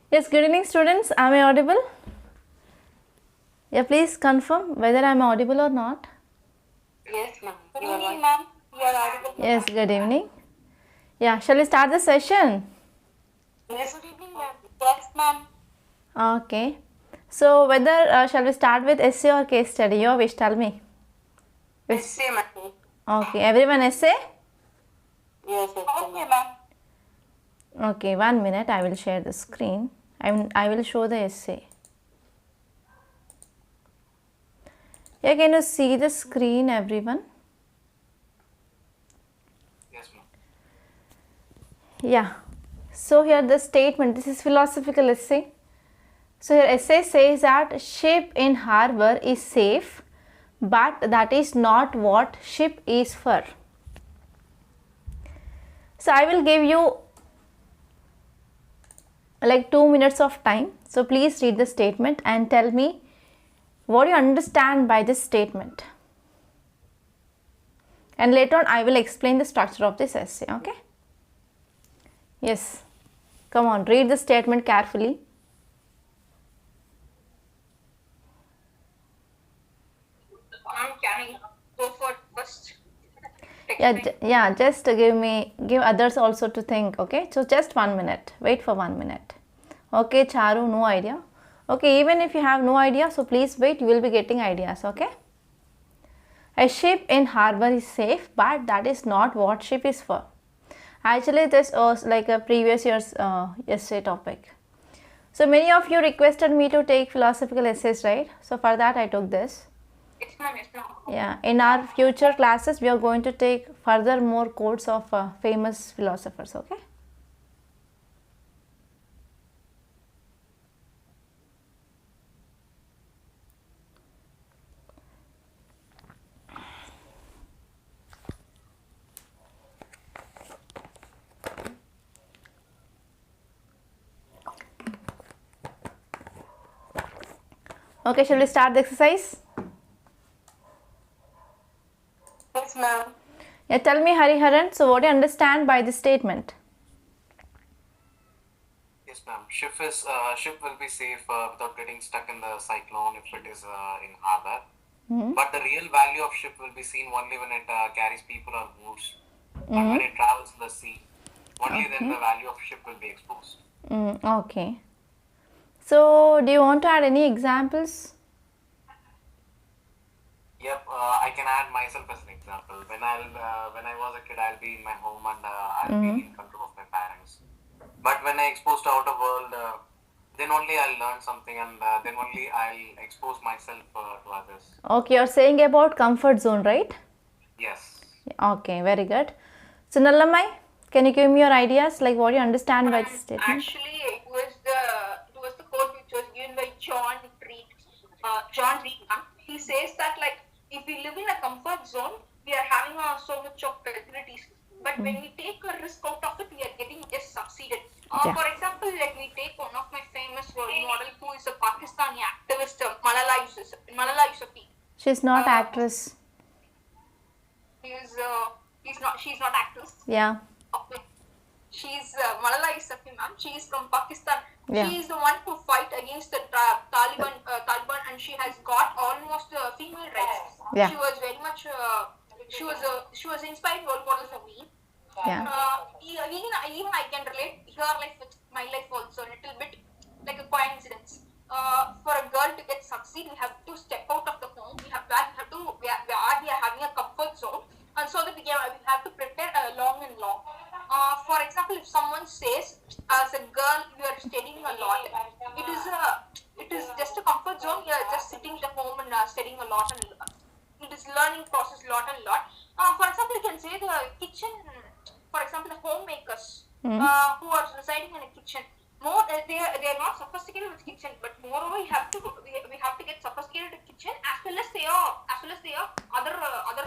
Yes, good evening students. Am I audible? Yeah, please confirm whether I am audible or not. Yes, ma'am. Good evening, ma'am. You are audible. Yes, good evening. Yeah, shall we start the session? Yes, good evening, ma'am. Yes, ma'am. Okay. So whether shall we start with essay or case study? Your wish, tell me. Essay, ma'am. Okay, everyone essay? Yes, okay, ma'am. Okay, 1 minute. I will share the screen. I will show the essay. Yeah, can you see the screen, everyone? Yes, ma'am. Yeah. So here the statement. This is philosophical essay. So here essay says that ship in harbor is safe, but that is not what ship is for. So I will give you like 2 minutes of time. So please read the statement and tell me what you understand by this statement. And later on I will explain the structure of this essay, okay? Yes. Come on, read the statement carefully. Can I go for first? Yeah, just give others also to think, okay? So just 1 minute. Wait for 1 minute. Okay, Charu, no idea. Okay, even if you have no idea, so please wait, you will be getting ideas, okay? A ship in harbor is safe, but that is not what ship is for. Actually, this was like a previous year's essay topic. So many of you requested me to take philosophical essays, right? So for that I took this. Yes, ma'am. Yes, ma'am. Yeah, in our future classes, we are going to take further more quotes of famous philosophers, okay? Okay, shall we start the exercise? Yes, ma'am. Yeah, tell me, Hariharan, so what do you understand by this statement? Yes, ma'am. Ship will be safe without getting stuck in the cyclone if it is in harbor. But the real value of ship will be seen only when it carries people or goods. But when it travels in the sea, only then the value of ship will be exposed. Okay. So, do you want to add any examples? Yep, I can add myself as an example. When I was a kid, I'll be in my home and I'll be in control of my parents. But when I exposed to outer world, then only I'll learn something and then only I'll expose myself to others. Okay, you're saying about comfort zone, right? Yes. Okay, very good. So, Nallamai, can you give me your ideas, like what you understand by this statement? Actually, it was the quote which was given by John Reed. John Reed. He says that like if we live in a comfort zone, we are having so much of facilities. But when we take a risk out of it, we are getting just succeeded. Yeah. For example, like we take one of my famous role model who is a Pakistani activist, Malala Yousafzai. She's not actress. She's not actress. Yeah. Okay. She's Malala Yousafzai, ma'am. She is from Pakistan. Yeah. She is the one who fight against the Taliban, and she has got almost female rights. Yeah. She was very much. She was inspired role model for me. Yeah. Even I can relate her life with my life also a little bit like a coincidence. For a girl to get succeed, we have to step out of the home. We are having a comfort zone, and so that we have to prepare long and long. For example, if someone says, as a girl, you are studying a lot, it is just a comfort zone. You are just sitting at home and studying a lot, and it is learning process lot and lot. For example, you can say the kitchen. For example, the homemakers who are residing in a kitchen. They are not sophisticated with kitchen, but moreover we have to get sophisticated with kitchen as well as they are other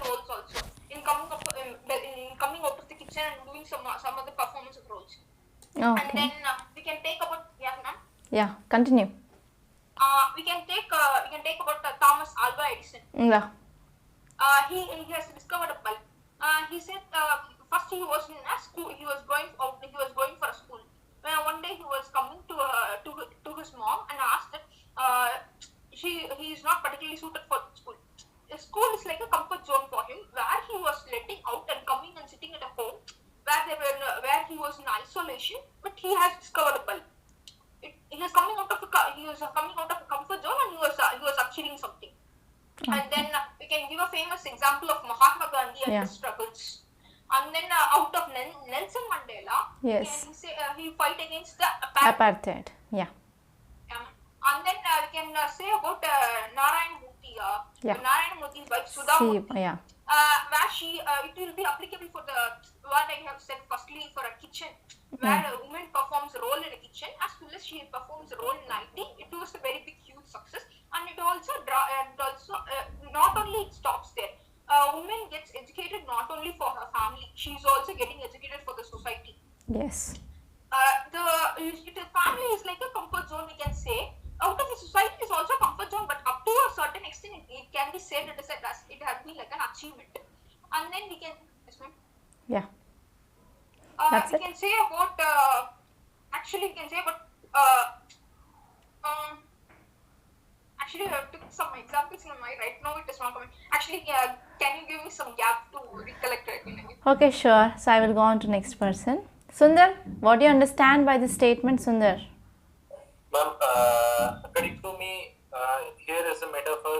roles also in coming out of the kitchen and doing some other performance of roles. Okay. And then we can take about ma'am. Yeah, continue. We can take about Thomas Alva Edison. Yeah. He has discovered a bulb. He said first he was in a school. He was going for a school. One day he was coming to discover the bulb. He was coming out of a comfort zone, and he was achieving something. And then we can give a famous example of Mahatma Gandhi and his struggles. And then out of Nelson Mandela, Yes. can say he fight against the Apartheid. Yeah. And then we can say about Narayan Murthy, Narayan Murthy's wife Sudha See, Murthy, yeah. where she it will be applicable for the what I have said firstly for a kitchen, where a woman performs a role in a kitchen as well as she performs a role in IT. It was a very big huge success, and it also not only it stops there. A woman gets educated not only for her family, she is also getting educated for the society. Yes. The family is like a comfort zone, we can say. Out of the society is also a comfort zone, but up to a certain extent it can be said it has been like an achievement. And then we can Yeah. we can say about actually we can say about actually I took some examples in my right now it is not coming. Actually can you give me some gap to recollect it? Okay, sure. So I will go on to next person. Sundar, what do you understand by this statement, Sundar? Ma'am, according to me, here is a metaphor.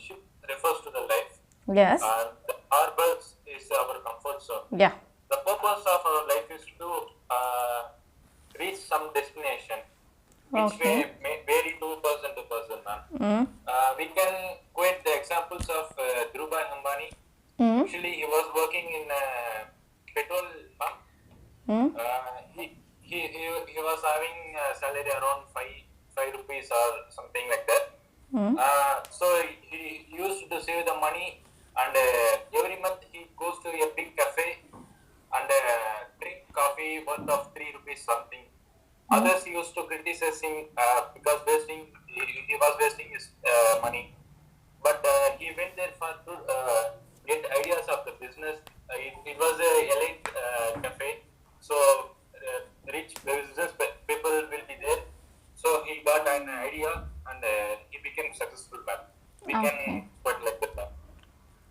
Ship refers to the life. Yes. The harbor is our comfort zone. Yeah. The purpose of our life is to reach some destination, which may vary to person to person, ma'am. We can quote the examples of Dhirubhai Ambani. Actually, he was working in a petrol pump. He was having a salary around 5 rupees or something like that. So he used to save the money, and every month he goes to a big cafe and drink coffee worth of 3 rupees something. Others used to criticize him because he was wasting his money. But he went there to get ideas of the business. It was a elite cafe, so rich business people will be there. So he got an idea and he became successful. We can put like that.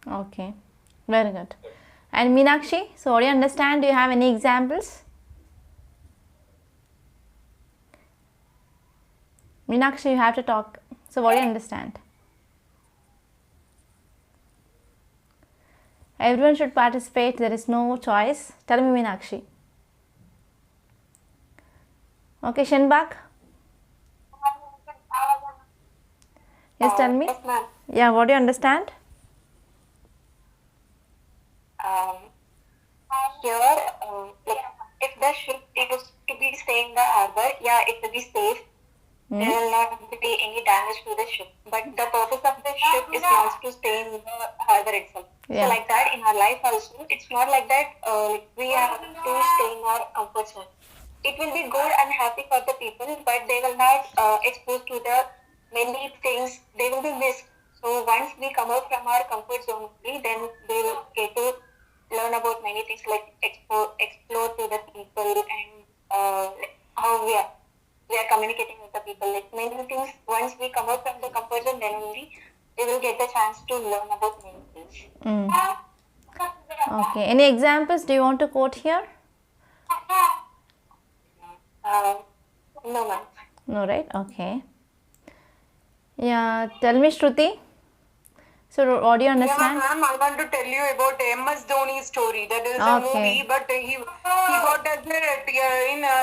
Okay, very good. And Meenakshi, so what do you understand? Do you have any examples? Meenakshi, you have to talk. So what do you understand? Everyone should participate. There is no choice. Tell me, Meenakshi. Okay, Shinbak. Yes, tell me. Yes, ma'am. Yeah, what do you understand? Here, like, if the ship is to be staying in the harbor, yeah, it will be safe. There will not be any damage to the ship. But the purpose of the ship is not to stay in the harbor itself. Yeah. So, like that, in our life also, it's not like that we have to stay in our comfort zone. It will be good and happy for the people, but they will not expose to the many things. They will be missed. So once we come out from our comfort zone, then they will get to learn about many things, like explore to the people and how we are communicating with the people. Like many things, once we come out from the comfort zone, then only they will get the chance to learn about many things. Okay, any examples do you want to quote here? No, ma'am. No, right? Okay. Yeah, tell me, Shruti. So, what do you understand? Yeah, ma'am, I want to tell you about MS Dhoni's story. That is a movie, but he got as in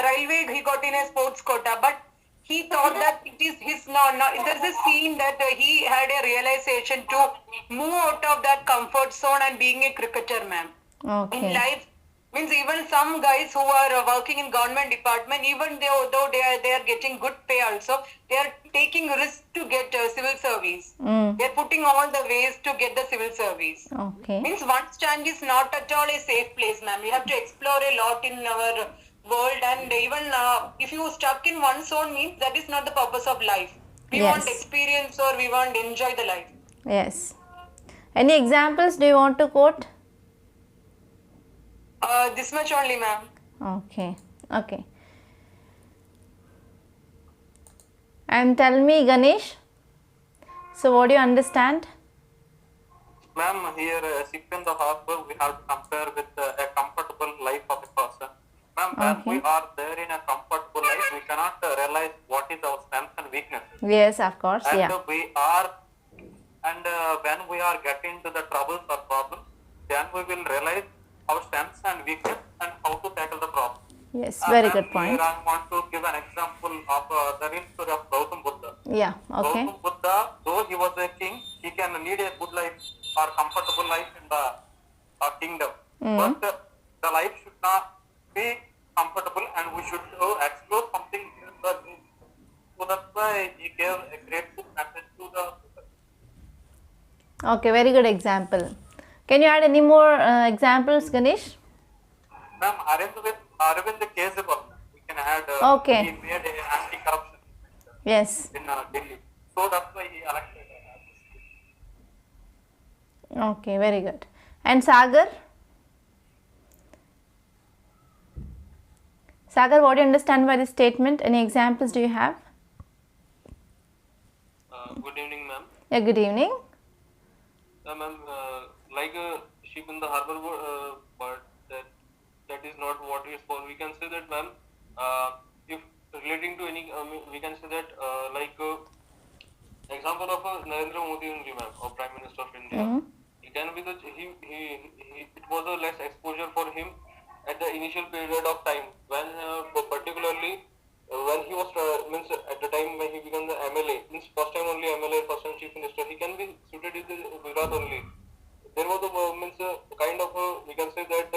railway, he got in a sports quota, but he thought that it is his there's a scene that he had a realization to move out of that comfort zone and being a cricketer, ma'am. Okay. In life, means even some guys who are working in government department, even though they are getting good pay also, they are taking risk to get civil service. They are putting all the ways to get the civil service. Okay. Means one stand is not at all a safe place, ma'am. We have to explore a lot in our world, and even if you stuck in one zone, means that is not the purpose of life. We want experience, or we want to enjoy the life. Yes. Any examples do you want to quote? This much only, ma'am. Okay. Okay. And tell me, Ganesh. So, what do you understand? Ma'am, here ship in the harbor, we have to compare with a comfortable life of a person. Ma'am, when we are there in a comfortable life, we cannot realize what is our strengths and weaknesses. Yes, of course, And yeah. when we are getting to the troubles or problems, then we will realize our strengths and weakness and how to tackle the problem. Yes, very good Here point. I want to give an example of the real story of Gautam Buddha. Yeah, okay. Gautam Buddha, though he was a king, he can lead a good life or comfortable life in the kingdom. But the life should not be comfortable and we should explore something in the new. So that's why he gave a grateful message to the people. Okay, very good example. Can you add any more examples, Ganesh? Ma'am, Arvind Kejriwal, we can add, Okay. he made an anti-corruption Yes. in Delhi. So that's why he elected. Okay, very good. And Sagar? Sagar, what do you understand by this statement? Any examples do you have? Good evening, ma'am. Yeah, good evening. Ma'am, like a ship in the harbor, but that is not what it's for. We can say that, ma'am, if relating to any, we can say that, example of Narendra Modi only, ma'am, or Prime Minister of India. He can be it was a less exposure for him at the initial period of time when, particularly, when he was means at the time when he became the MLA, means first time only MLA, first time Chief Minister, he can be suited in the Gujarat only. There was a kind of we can say that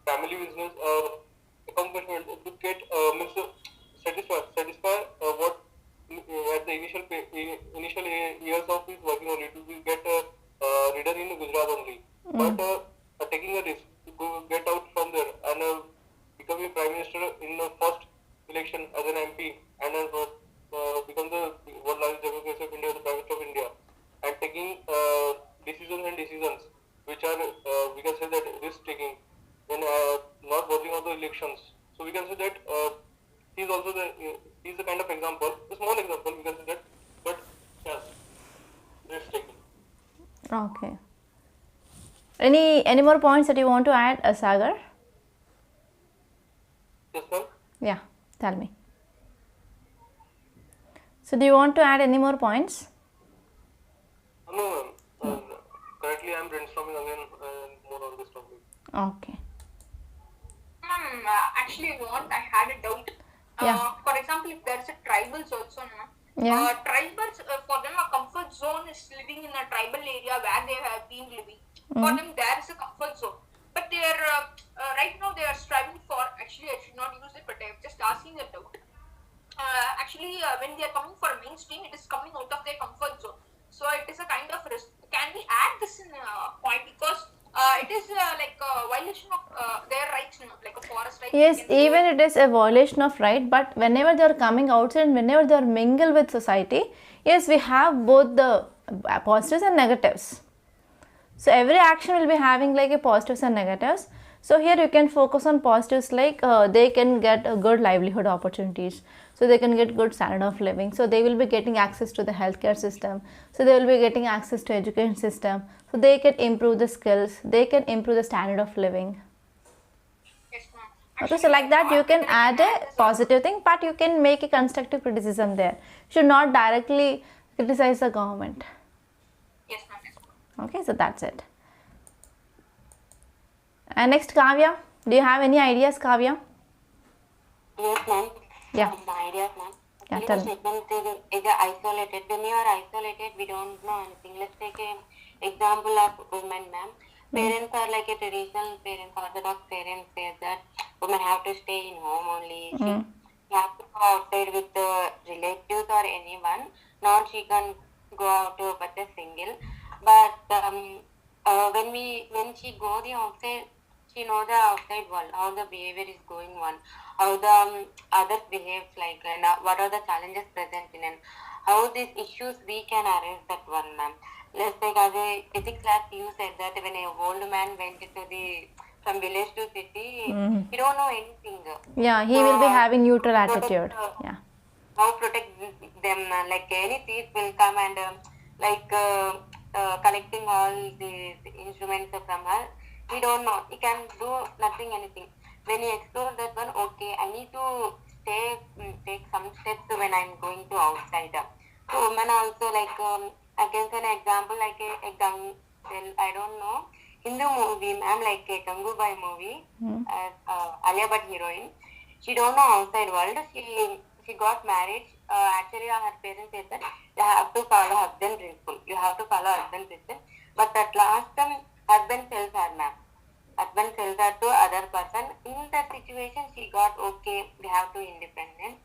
family business or accomplishment to get satisfy what at the initial years of his working only to get reader in Gujarat only. But taking a risk to go get out from there and becoming Prime Minister in the first election as an MP and become the world largest democracy of India, the Prime Minister of India, and taking decisions which are we can say that risk taking and not voting on the elections. So we can say that he's also he's the kind of example, a small example we can say that, but yes, risk taking. Okay. Any more points that you want to add, Sagar? Yes, ma'am. Yeah, tell me. So do you want to add any more points? No, ma'am. Currently, I am brainstorming again more on this topic. Okay. Actually, I had a doubt. Yeah. For example, if there's a tribals also, Yeah. tribals for them a comfort zone is living in a tribal area where they have been living. For them, there is a comfort zone. But they are right now they are striving for. Actually, I should not use it, but I'm just asking a doubt. When they are coming for mainstream, it is coming out of their comfort zone. So it is a kind of risk. Can we add this in a point because it is like a violation of their rights, like a forest right? Yes, even it is a violation of right, but whenever they are coming outside and whenever they are mingle with society, yes, we have both the positives and negatives. So every action will be having like a positives and negatives. So here you can focus on positives like they can get a good livelihood opportunities. So they can get good standard of living. So they will be getting access to the healthcare system. So they will be getting access to education system. So they can improve the skills. They can improve the standard of living. Yes, ma'am. Okay, so like that you can add a positive thing, but you can make a constructive criticism there. You should not directly criticize the government. Yes, ma'am. Yes, ma'am. Okay, so that's it. And next, Kavya, do you have any ideas, Kavya? Yes, ma'am. Yeah. My ideas, ma'am. Yeah, Actually, tell the me. statement is isolated. When you are isolated, we don't know anything. Let's take an example of women, ma'am. Parents are like a traditional parents, orthodox parents say that women have to stay in home only. She have to go outside with the relatives or anyone. Not she can go out but a single. But when she go the outside, she know the outside world, how the behavior is going on, how the others behaves like, and what are the challenges present in, and how these issues we can arrange that one, ma'am. Let's take as a ethics class, you said that when a old man went from village to city, he don't know anything. Yeah, he will be having neutral attitude. Yeah. How protect them, like any thief will come and collecting all these instruments from her. He don't know. He can do nothing, anything. when you explore that one, okay, I need to take some steps when I'm going to outside. So women also like I can say an example like a well, I don't know, Hindu movie, ma'am, like a Gangubai movie, as Alia Bhatt heroine. She don't know outside world. She got married. Actually, her parents said that you have to follow husband principle. You have to follow husband principle. But at last, husband tells her, ma'am. Husband tells her to other person. In that situation, she got okay. We have to independent.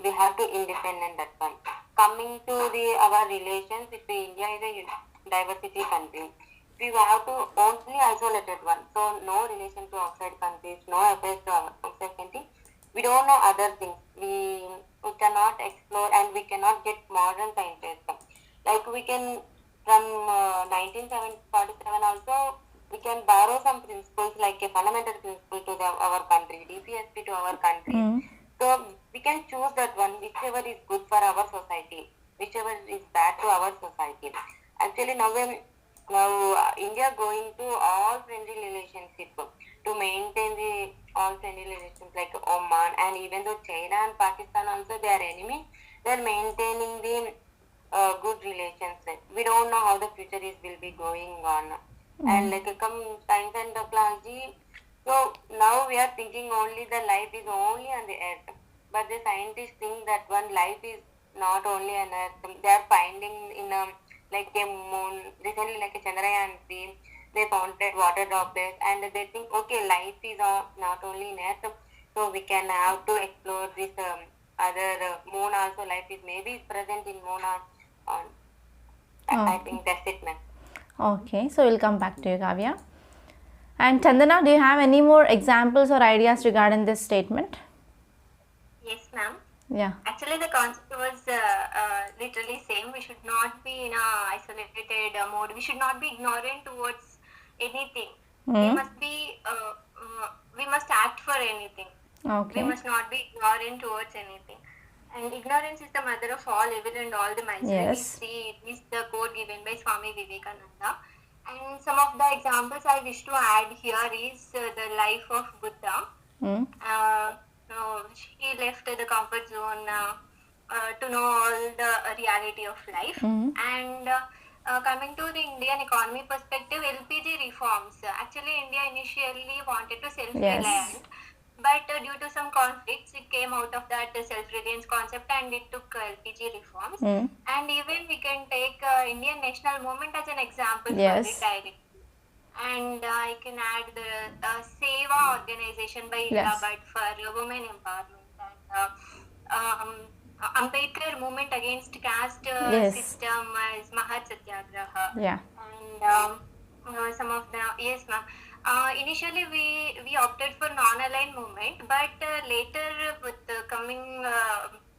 We have to independent that one. Coming to the our relations, if India is a diversity country, we have to only isolated one. So no relation to outside countries, no affairs to outside country. We don't know other things. We cannot explore and we cannot get modern scientists. Like we can from 1947 also we can borrow some principles like a fundamental principle to our country, DPSP to our country. So we can choose that one, whichever is good for our society, whichever is bad to our society. Actually, now India going to all friendly relationship to maintain the all friendly relations like Oman, and even though China and Pakistan also they are enemy, they are maintaining the good relations. We don't know how the future is will be going on, and like come science and technology. So now we are thinking only the life is only on the earth, but the scientists think that one life is not only on earth. They are finding in a like a moon recently, like a Chandrayaan 3. They found that water droplets, and they think okay, life is not only in earth, so we can have to explore this other moon also. Life is maybe present in moon on. I think that's it, ma'am. Okay, so we'll come back to you, Kavya. And Chandana, do you have any more examples or ideas regarding this statement? Yes, ma'am. Yeah. Actually, the concept was literally same. We should not be in a isolated mode. We should not be ignorant towards anything. We must be. We must act for anything. Okay. We must not be ignorant towards anything. And ignorance is the mother of all evil and all the misery. Yes. We see it is the quote given by Swami Vivekananda. And some of the examples I wish to add here is the life of Buddha. He left the comfort zone to know all the reality of life. And coming to the Indian economy perspective, LPG reforms. Actually, India initially wanted to self-reliant. But due to some conflicts, it came out of that self-reliance concept and it took LPG reforms. And even we can take Indian national movement as an example for it directly. And I can add the Seva organization by Hila Bhatt for women empowerment, and Ambedkar movement against caste system as Mahat Satyagraha. Yeah. And some of the, yes ma'am. Initially we opted for non-aligned movement, but later with the coming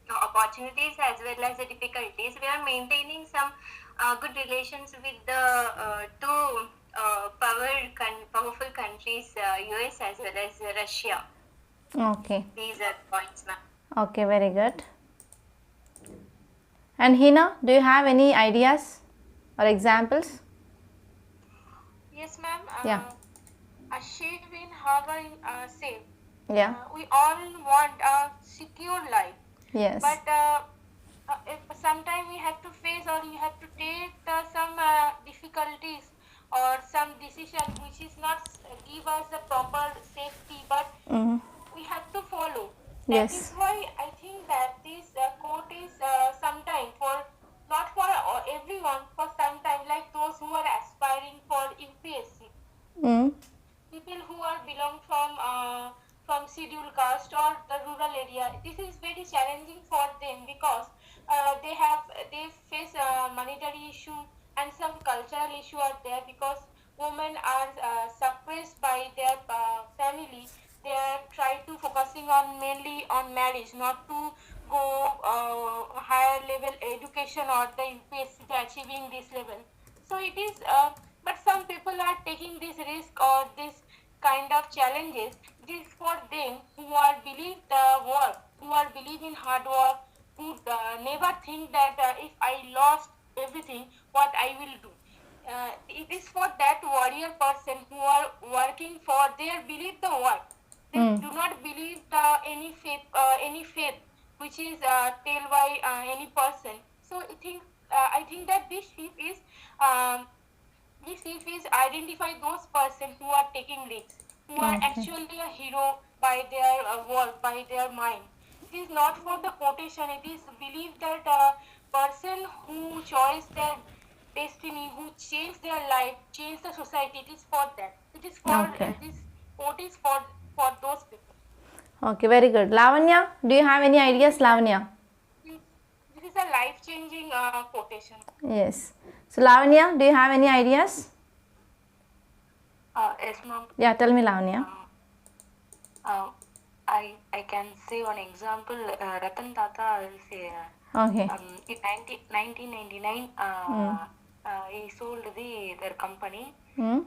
opportunities as well as the difficulties, we are maintaining some good relations with the two powerful countries, US as well as Russia. Okay. These are points, ma'am. Okay, very good. And Hina, do you have any ideas or examples? Yes, ma'am. Yeah. Achieving harboring safe. Yeah. We all want a secure life. Yes. But sometimes we have to face or we have to take some difficulties or some decision which is not give us the proper safety, but we have to follow. That is why I think that this quote is sometime for not for everyone, for some time, like those who are aspiring for UPSC. People who are belong from scheduled caste or the rural area. This is very challenging for them because they face a monetary issue and some cultural issue are there because women are suppressed by their family. They are trying to focusing on mainly on marriage, not to go higher level education or the UPSC to achieving this level. So it is, but some people are taking this risk or this kind of challenges. It is for them who are believe the work, who are believe in hard work, who never think that if I lost everything, what I will do. It is for that warrior person who are working for their believe the work. They do not believe any faith which is told by any person. So I think that this shift is identify those persons who are taking risks, who are actually a hero by their work, by their mind. It is not for the quotation. It is believed that person who chose their destiny, who changed their life, changed the society. It is for that. It is for this quote is for those people. Okay, very good. Lavanya, do you have any ideas, Lavanya? This is a life-changing quotation. Yes. So Lavanya, do you have any ideas? Yes, ma'am. Yeah, tell me, Lavanya. I can say one example. Ratan Tata will say. Okay. In 1999, he sold their company, and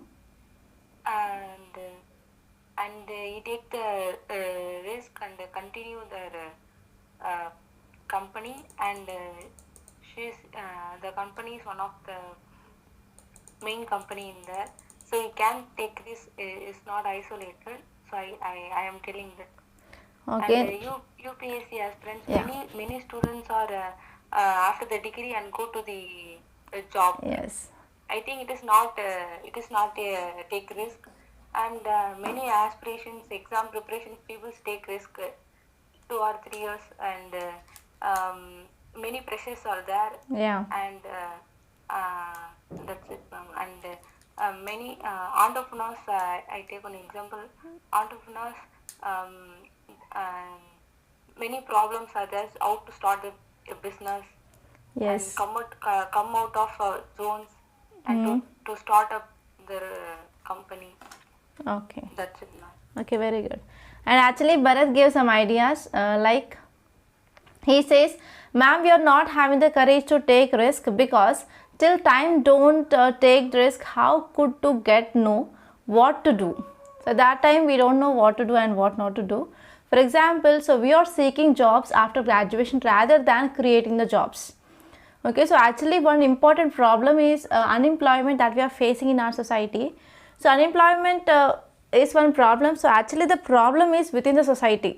he take the risk and continue their company, and the company is one of the main company in there, so you can take this. Is not isolated. So I am telling that. Okay. And UPSC aspirants, many students are after the degree and go to the job. Yes. I think it is not a take risk, and many aspirations, exam preparations, people take risk 2 or 3 years, and many pressures are there. Yeah. And that's it, ma'am. And many entrepreneurs, I take an example. Entrepreneurs, many problems are there. How to start a business, Yes. and come out of zones, and to start up their company. Okay. That's it, ma'am. Okay, very good. And actually, Bharat gave some ideas. Like he says, "Ma'am, we are not having the courage to take risk because till time don't take risk. How could to get know what to do? So that time we don't know what to do and what not to do. For example, so we are seeking jobs after graduation rather than creating the jobs." Okay, so actually one important problem is unemployment that we are facing in our society. So unemployment is one problem. So actually the problem is within the society.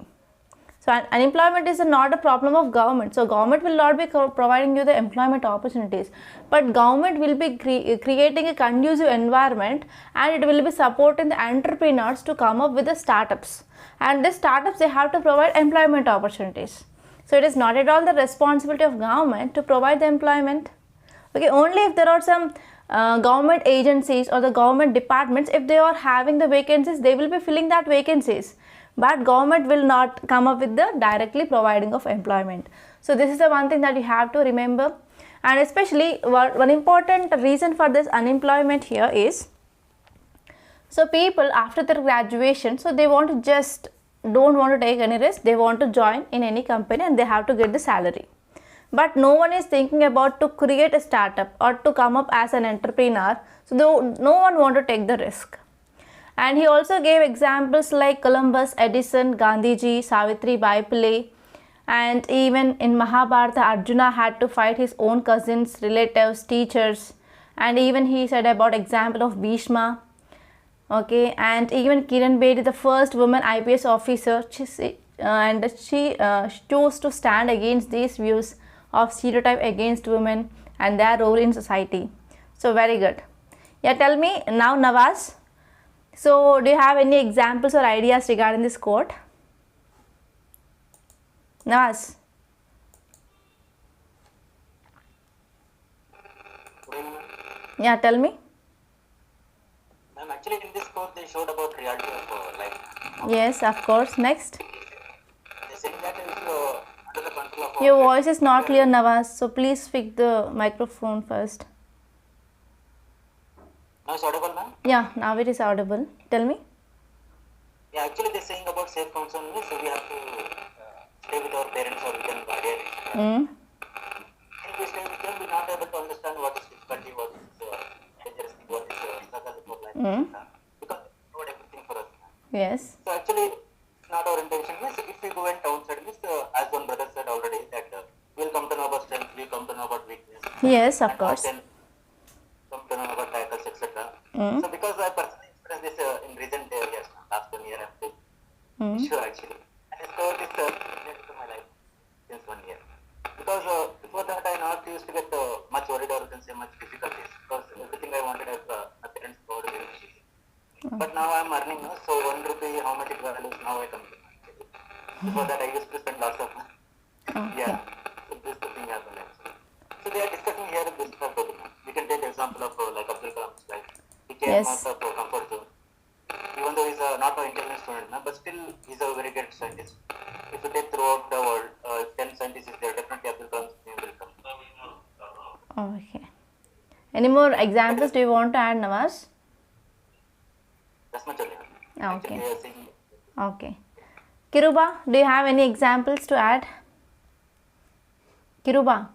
So unemployment is not a problem of government. So government will not be providing you the employment opportunities, but government will be creating a conducive environment, and it will be supporting the entrepreneurs to come up with the startups. And these startups, they have to provide employment opportunities. So it is not at all the responsibility of government to provide the employment. Okay, only if there are some government agencies or the government departments, if they are having the vacancies, they will be filling that vacancies. But government will not come up with the directly providing of employment. So this is the one thing that you have to remember. And especially one important reason for this unemployment here is, so people after their graduation, so they want to just don't want to take any risk. They want to join in any company and they have to get the salary. But no one is thinking about to create a startup or to come up as an entrepreneur. So no one want to take the risk. And he also gave examples like Columbus, Edison, Gandhiji, Savitri Bai Phule, and even in Mahabharata, Arjuna had to fight his own cousins, relatives, teachers, and even he said about example of Bhishma. Okay, and even Kiran Bedi, the first woman IPS officer, she chose to stand against these views of stereotype against women and their role in society. So very good. Yeah, tell me now, Nawaz. So do you have any examples or ideas regarding this quote? Nawaz. Yeah, tell me. Ma'am, actually in this quote they showed about reality of life. Yes, of course. Next. They said that is under the control of Your voice is not clear, Nawaz. So please fix the microphone first. Now it's audible, ma'am? Yeah, now it is audible. Tell me. Yeah, actually they're saying about safe counsel, so we have to stay with our parents or with our guardians. If we stay with them, we're not able to understand what is difficulty, what is dangerous, what is struggle for life. Because they provide everything for us. Yes. So actually, it's not our intention. If we go and outside, as one brother said already, that we'll come to know about strength, we'll come to know about weakness. Yes, of and course. Then come to know about titles, etc. So because I personally experienced this in recent years, last 1 year and 2. much difficulties because everything I wanted as my parents provided very much easy. But now I'm earning, no? So 1 rupee, how much it values now I come to know. Before that I used to spend lots of money. Okay. Yeah, so this is the thing happened actually. So they are discussing here this problem. We can take example of like Abdul Kalam's life. He came Yes. out of comfort zone. Even though he's not an intelligent student, but still he's a very great scientist. If you take throughout the world, if 10 scientists is there, definitely Abdul Kalam's name will come. Okay. Any more examples do you want to add, Nawaz? That's much only. Okay. Actually, they are saying, Okay. Kiruba, do you have any examples to add? Kiruba,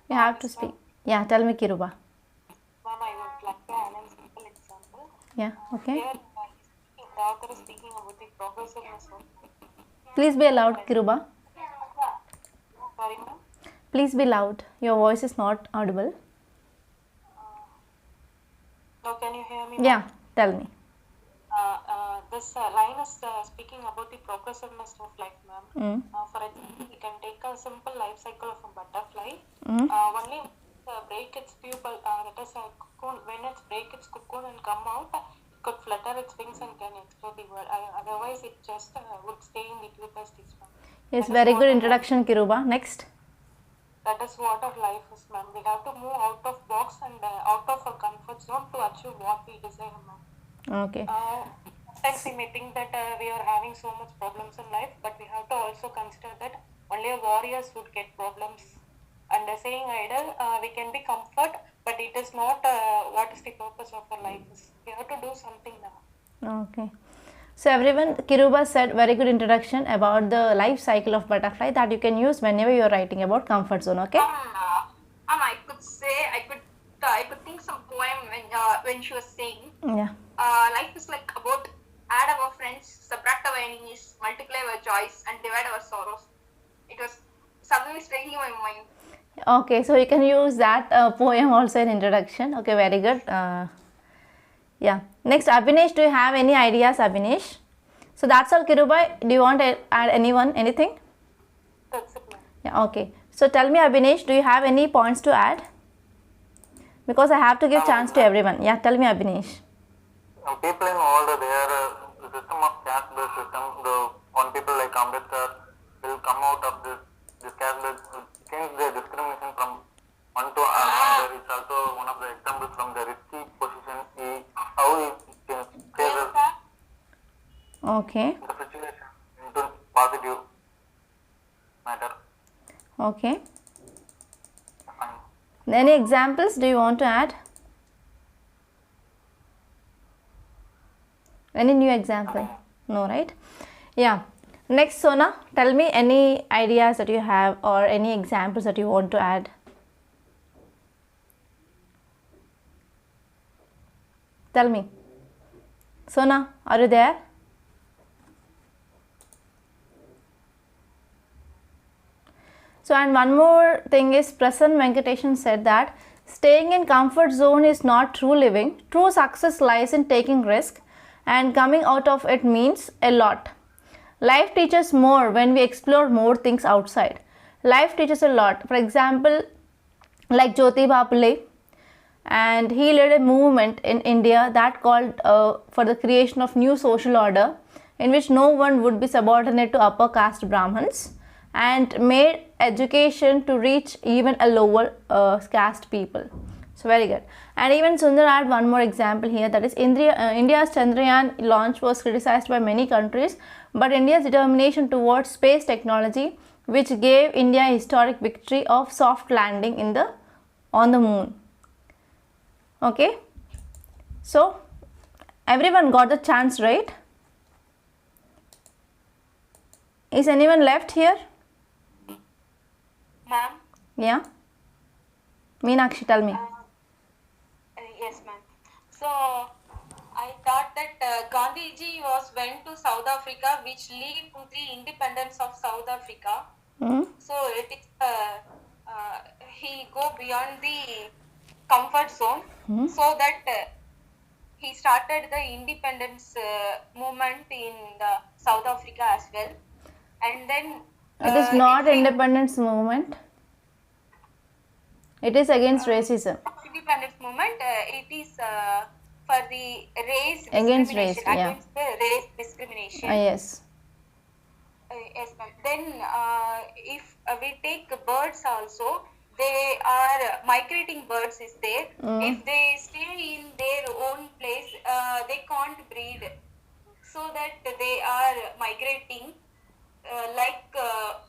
you have to speak. Yeah, tell me, Kiruba. Ma'am, I would like to add a simple example. Yeah, okay. Here, the author is speaking about the progressiveness of. Please be loud, Kiruba. Sorry, ma'am. Please be loud. Your voice is not audible. Now, can you hear me? Yeah, tell me. This line is speaking about the progressiveness of life, ma'am. For example, we can take a simple life cycle of a butterfly. Only break its pupil, that is a cocoon. When it break its cocoon and come out, it could flutter its wings and can explore the world. Otherwise, it just would stay in the pupa stage, ma'am. Yes, very good introduction, Kiruba. Next. That is what our life is, ma'am. We have to move out of box and out of our comfort zone to achieve what we desire, ma'am. Okay. Sometimes we may think that we are having so much problems in life, but we have to also consider that only warriors would get problems. And saying idle, we can be comfort, but it is not what is the purpose of our life is. We have to do something now. Okay. So everyone, Kiruba said very good introduction about the life cycle of butterfly that you can use whenever you are writing about comfort zone. Okay. I could say I could think some poem when she was saying. Yeah. Life is like about add our friends, subtract our enemies, multiply our joys, and divide our sorrows. It was suddenly striking my mind. Okay, so you can use that poem also in introduction. Okay, very good. Yeah. Next, Abhinesh, do you have any ideas, Abhinesh? So that's all, Kiruba. Do you want to add anything? That's it, ma'am. Yeah, okay. So tell me, Abhinesh, do you have any points to add? Because I have to give chance to everyone. Yeah, tell me, Abhinesh. People in all the system of caste-based system, the one people like Ambedkar will come out of this caste-based, change their discrimination from one to another. It's also one of the examples from the risky position, how he changes Okay. the situation into positive matter. Okay. Fine. Any examples do you want to add? Any new example? No, right? Yeah. Next, Sona, tell me any ideas that you have or any examples that you want to add. Tell me. Sona, are you there? So, and one more thing is Prasanna Venkateshan said that staying in comfort zone is not true living. True success lies in taking risk, and coming out of it means a lot. Life teaches more when we explore more things outside. Life teaches a lot. For example, like Jyotiba Phule, and he led a movement in India that called for the creation of new social order in which no one would be subordinate to upper caste Brahmins, and made education to reach even a lower caste people. So very good. And even Sundar had one more example here, that is India's Chandrayaan launch was criticized by many countries, but India's determination towards space technology, which gave India a historic victory of soft landing on the moon. Okay, so everyone got the chance, right? Is anyone left here? Ma'am? Yeah. Meenakshi, tell me. Yes, ma'am. So, I thought that Gandhiji went to South Africa, which led to the independence of South Africa. So, it is he go beyond the comfort zone, so that he started the independence movement in the South Africa as well. And then It is not independence movement. It is against racism. Independence movement, it is for the race Against discrimination, race, yeah. against the race discrimination. Yes. Yes, ma'am. Then, if we take birds also, they are migrating birds is there. If they stay in their own place, they can't breed, so that they are migrating. Like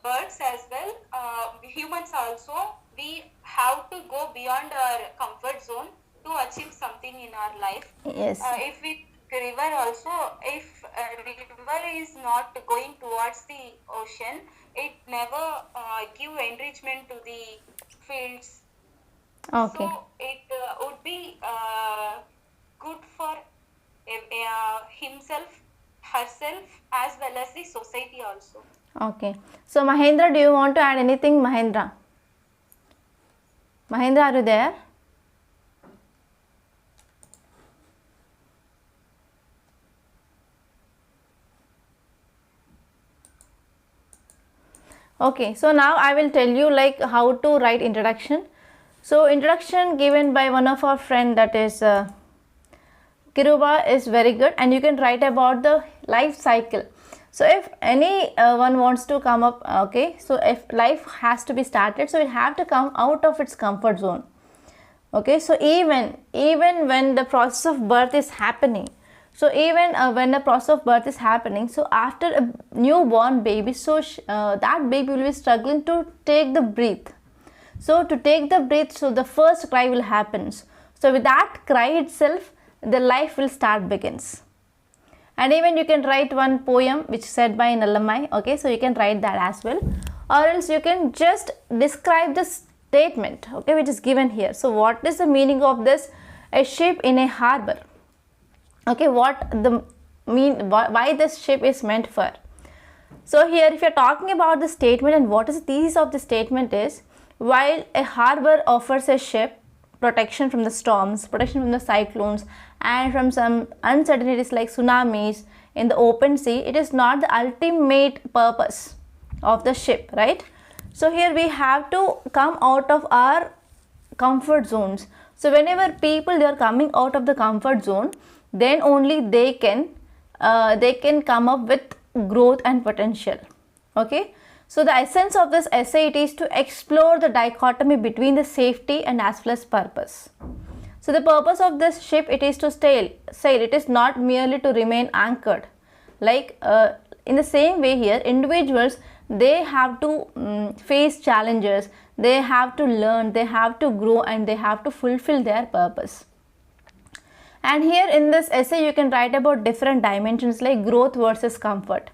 birds as well, humans also, we have to go beyond our comfort zone to achieve something in our life. Yes. If with river also, if a river is not going towards the ocean, it never give enrichment to the fields. Okay. So it would be good for himself, herself, as well as the society also. Okay. So Mahendra, do you want to add anything, Mahendra? Mahendra, are you there? Okay, so now I will tell you like how to write introduction. So introduction given by one of our friend, that is Kiruba, is very good, and you can write about the life cycle. So if any one wants to come up, okay, so if life has to be started, so it have to come out of its comfort zone. Okay, so even when the process of birth is happening, so even when the process of birth is happening, so after a newborn baby, so that baby will be struggling to take the breath. So to take the breath, so the first cry will happen. So with that cry itself, the life will start begins. And even you can write one poem which is said by an alumni. Okay, so you can write that as well, or else you can just describe the statement, okay, which is given here. So what is the meaning of this? A ship in a harbor. Okay, what the mean, why this ship is meant for? So here, if you're talking about the statement and what is the thesis of the statement is, while a harbor offers a ship protection from the storms, protection from the cyclones, and from some uncertainties like tsunamis in the open sea, it is not the ultimate purpose of the ship, right? So here we have to come out of our comfort zones. So whenever people, they are coming out of the comfort zone, then only they can come up with growth and potential. Okay, so the essence of this essay, it is to explore the dichotomy between the safety and as well as purpose. So the purpose of this ship, it is to sail. It is not merely to remain anchored. Like in the same way here, individuals, they have to face challenges, they have to learn, they have to grow, and they have to fulfill their purpose. And here in this essay, you can write about different dimensions like growth versus comfort.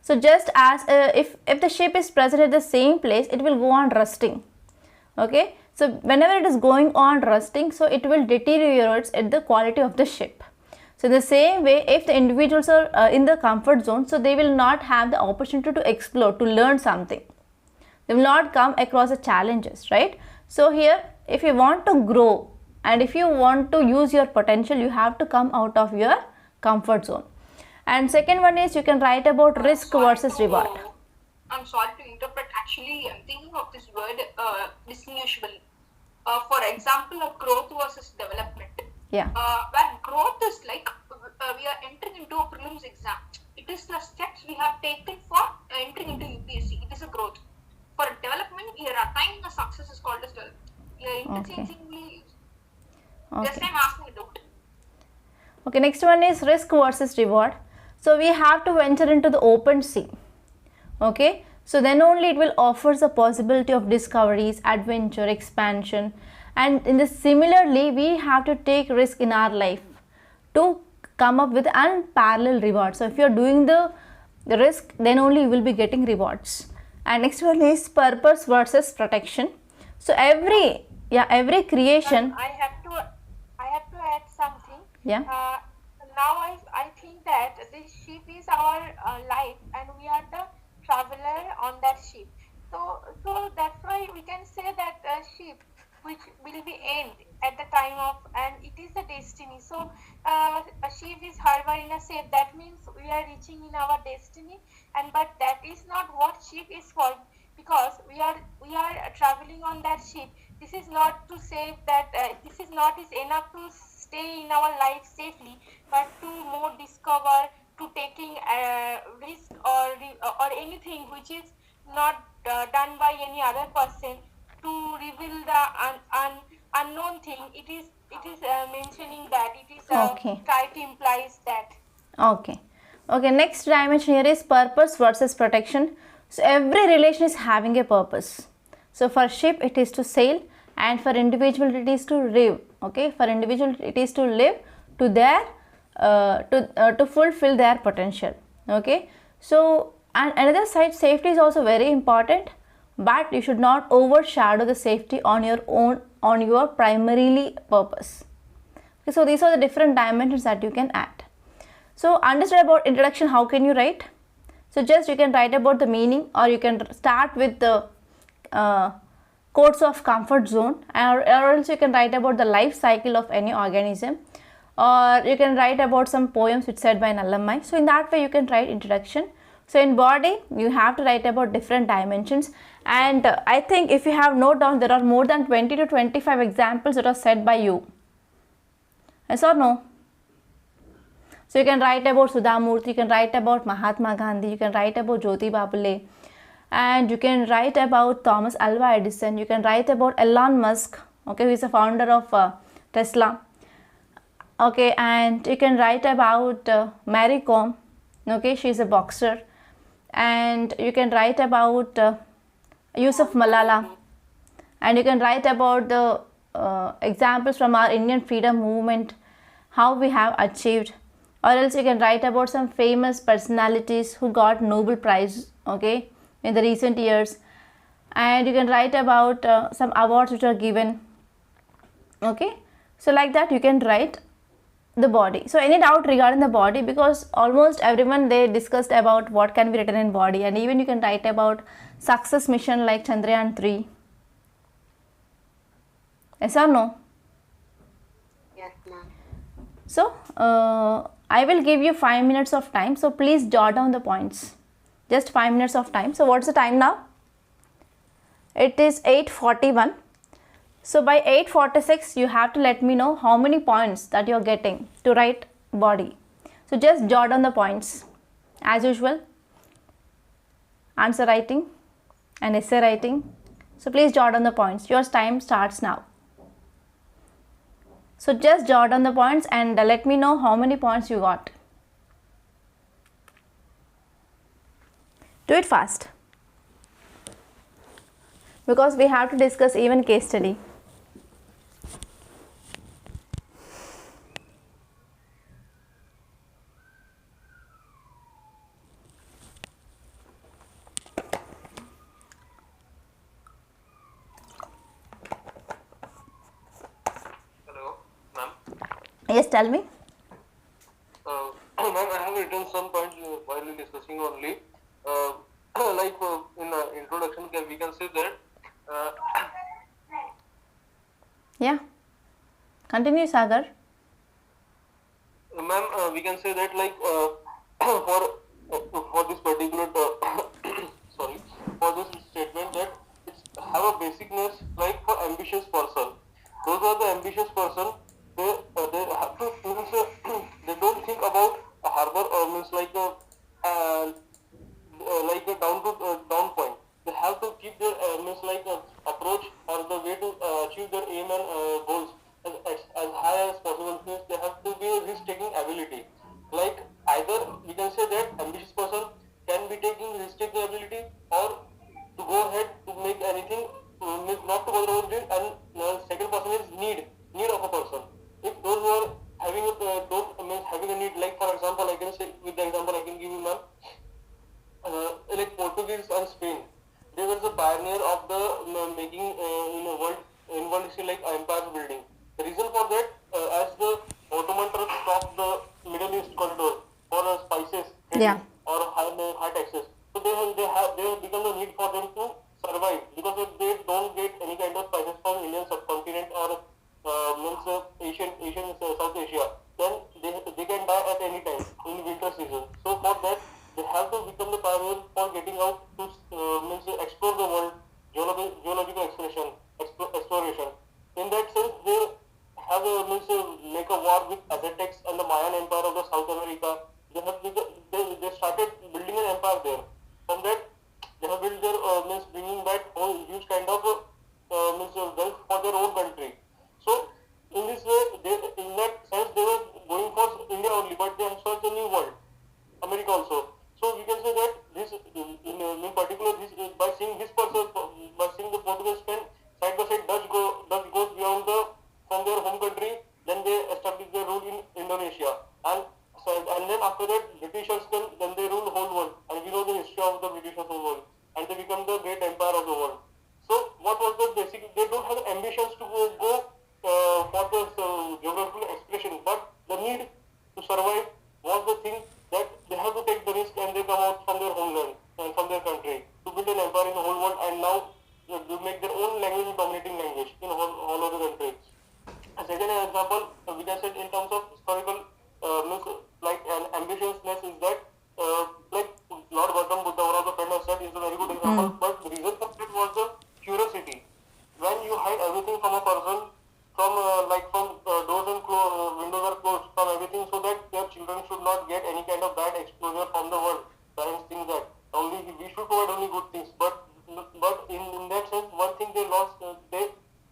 So just as if the ship is present at the same place, it will go on rusting. Okay, so whenever it is going on rusting, so it will deteriorate at the quality of the ship. So in the same way, if the individuals are in the comfort zone, so they will not have the opportunity to explore, to learn something. They will not come across the challenges, right? So here, if you want to grow and if you want to use your potential, you have to come out of your comfort zone. And second one is, you can write about risk versus reward. I'm sorry to interpret. Actually, I'm thinking of this word distinguishable. For example, of growth versus development. Yeah. Where growth is like we are entering into a prelims exam. It is the steps we have taken for entering into UPSC. It is a growth. For development, we are attaining a success is called as development. We are interchangingly. Just I'm asking a doubt. Okay, next one is risk versus reward. So we have to venture into the open sea. Okay, so then only it will offer the possibility of discoveries, adventure, expansion, and in this similarly, we have to take risk in our life to come up with unparalleled rewards. So if you are doing the risk, then only you will be getting rewards. And next one is purpose versus protection. So every creation. I have to add something. Yeah. Now I think that this ship is our life, and we are the traveler on that ship. So that's why we can say that a ship which will be end at the time of, and it is a destiny. So a ship is harboring a safe. That means we are reaching in our destiny, but that is not what ship is for, because we are traveling on that ship this is not to say that this is not is enough to stay in our life safely, but to more discover, to taking risk or anything which is not done by any other person, to reveal the unknown thing. It is mentioning that it is Okay. try to implies that. Okay. Okay, next dimension here is purpose versus protection. So every relation is having a purpose. So for ship it is to sail, and for individual it is to live. Okay, for individual it is to live to their to fulfill their potential. Okay, so and another side, safety is also very important, but you should not overshadow the safety on your own, on your primarily purpose. Okay, so these are the different dimensions that you can add. So understood about introduction, how can you write? So just you can write about the meaning, or you can start with the codes of comfort zone, or else you can write about the life cycle of any organism, or you can write about some poems which said by an alumni. So in that way you can write introduction. So in body you have to write about different dimensions, and I think if you have note down, there are more than 20 to 25 examples that are said by you. Yes or no? So you can write about Sudhamurti, you can write about Mahatma Gandhi, you can write about Jyoti Babule, and you can write about Thomas Alva Edison, you can write about Elon Musk, okay, who is the founder of Tesla, okay, and you can write about Mary Kom, okay, she is a boxer, and you can write about Yusuf Malala, and you can write about the examples from our Indian freedom movement, how we have achieved, or else you can write about some famous personalities who got Nobel Prize, okay, in the recent years, and you can write about some awards which are given, okay. So like that you can write the body. So any doubt regarding the body, because almost everyone they discussed about what can be written in body, and even you can write about success mission like Chandrayaan 3. Yes or no? Yes, ma'am. So I will give you 5 minutes of time, so please jot down the points. Just 5 minutes of time. So what's the time now? It is 8:41. So by 8:46 you have to let me know how many points that you are getting to write body. So just jot down the points as usual. Answer writing and essay writing. So please jot down the points. Your time starts now. So just jot down the points and let me know how many points you got. Do it fast, because we have to discuss even case study. Hello, ma'am. Yes, tell me. Ma'am, I have written some points while discussing only. In the introduction, we can say that. Yeah. Continue, Sagar. Ma'am, we can say that for this particular sorry, for this statement that it's have a basicness like for ambitious person. Those are the ambitious person. They have to means, they don't think about a harbor or means like a down point. They have to keep their means approach or the way to achieve their aim and goals as high as possible. Means they have to be risk taking ability. Like either we can say that ambitious person can be taking risk taking ability, or to go ahead to make anything means not to bother about it. And second person is need of a person. If those who are having having a need, like for example, I can say with the example I can give you, ma'am. Like Portuguese and Spain, they were the pioneer of the making world history like empire building. The reason for that, as the Ottoman Turks stopped the Middle East corridor for spices Yeah. or high taxes, so they have become the need for them to survive, because if they don't get any kind of spices from Indian subcontinent or Asian South Asia, then they can die at any time in winter season. So for that, they have to become the pioneer for getting out to explore the world, geological exploration, ambitions to go for the geographical exploration, but the need to survive was the thing that they have to take the risk and they come out from their homeland and from their country to build an empire in the whole world, and now they make their own language dominating language in all over the country. A second example, we can say in terms of historical means like an ambitiousness is that like Lord Gautam Buddha, one of the friends said, is a very good example. But the reason for it was the curiosity. When you hide everything from a person, from doors and windows are closed, from everything, so that their children should not get any kind of bad exposure from the world. Parents think that only we should provide only good things, but in that sense, one thing they lost, they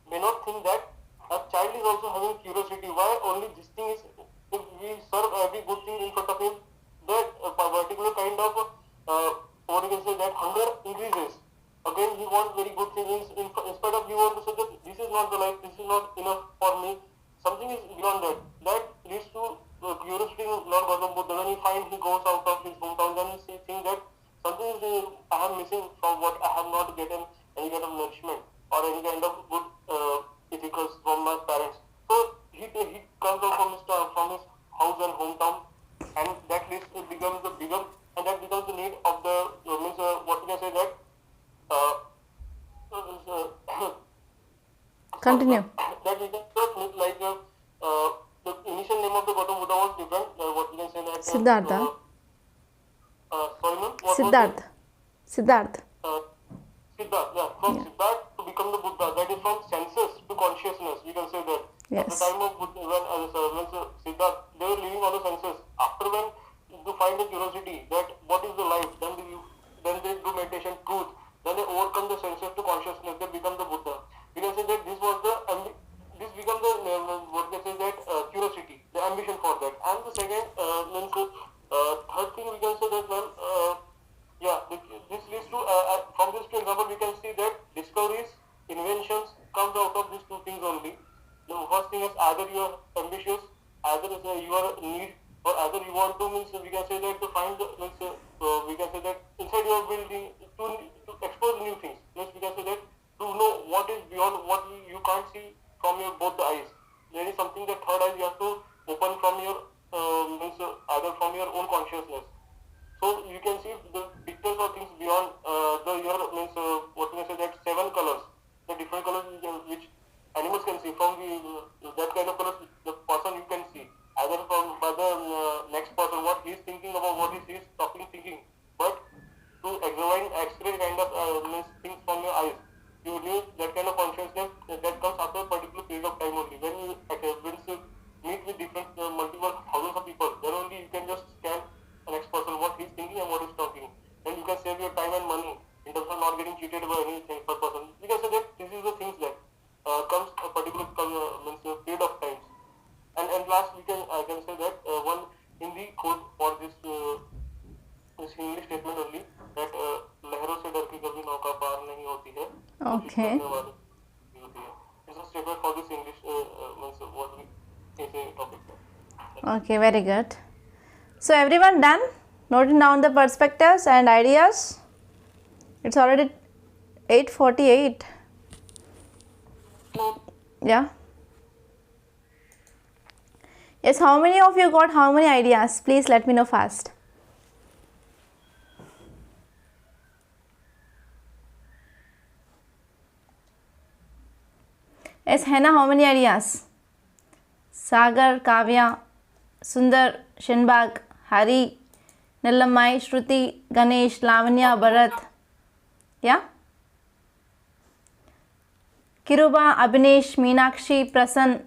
may not think that a child is also having curiosity. Why only this thing is, if we serve every good thing in front of him, that particular kind of what you can say, that hunger increases. Again, he wants very good things. In spite of you want to say that this is not the life, this is not enough for me. Something is beyond that. That leads to curiosity in Lord Gautam Buddha. When he goes out of his hometown, then he thinks that something is I am missing from what I have not gotten any kind of nourishment or any kind of good ethicals from my parents. So he comes out from his house and hometown, and that list becomes the bigger, and that becomes the need of the what we can say that Continue. that becomes like the initial name of the Gautam Buddha was different. What we can say that Siddhartha. Sorry, ma'am. What Siddharth. Siddharth. Siddharth, yeah. From Siddharth to become the Buddha, that is from senses to consciousness, we can say that. Yes. At the time of Buddha, when Siddharth, they were living on the senses. After when you find the curiosity that what is the life, then they do meditation, truth, then they overcome the senses to consciousness, they become the Buddha. We can say that this become the, what we can say that, curiosity, the ambition for that. And the second, third thing we can say that, this leads to, from this two example, we can see that discoveries, inventions comes out of these two things only. The first thing is either you are ambitious, either you are in need, or either you want to, we can say that to find, we can say that inside your building, to expose new things. We can say that to know what is beyond what you can't see from your both the eyes. There is something that third eye you have to open from your, either from your own consciousness. So you can see the pictures of things beyond what we can say that 7 colors, the different colors which animals can see from that kind of colors the person you can see, either from by the next person what he is thinking about, what he is talking, thinking, but to examine X-ray kind of things from your eyes, you need that kind of consciousness that comes after a particular period of time only. When you meet with different multiple thousands of people, then only you can just scan the next person what he's thinking and what he's talking. Then you can save your time and money in terms of not getting cheated by any per person. You can say that this is the things that comes a particular period of time. And last I can say that one Hindi quote for this English statement only, that लहरों से डर के कभी नौका पार नहीं होती है. Okay. It's a statement for this English what we say topic. Okay, very good. So everyone done? Noting down the perspectives and ideas. It's already 8:48. Yeah. Yes, how many of you got how many ideas? Please let me know fast. Yes, Hannah, how many ideas? Sagar, Kavya, Sundar, Shinbag, Hari, Nilamai, Shruti, Ganesh, Lavanya, Bharat. Yeah? Kiruba, Abhinesh, Meenakshi, Prasan,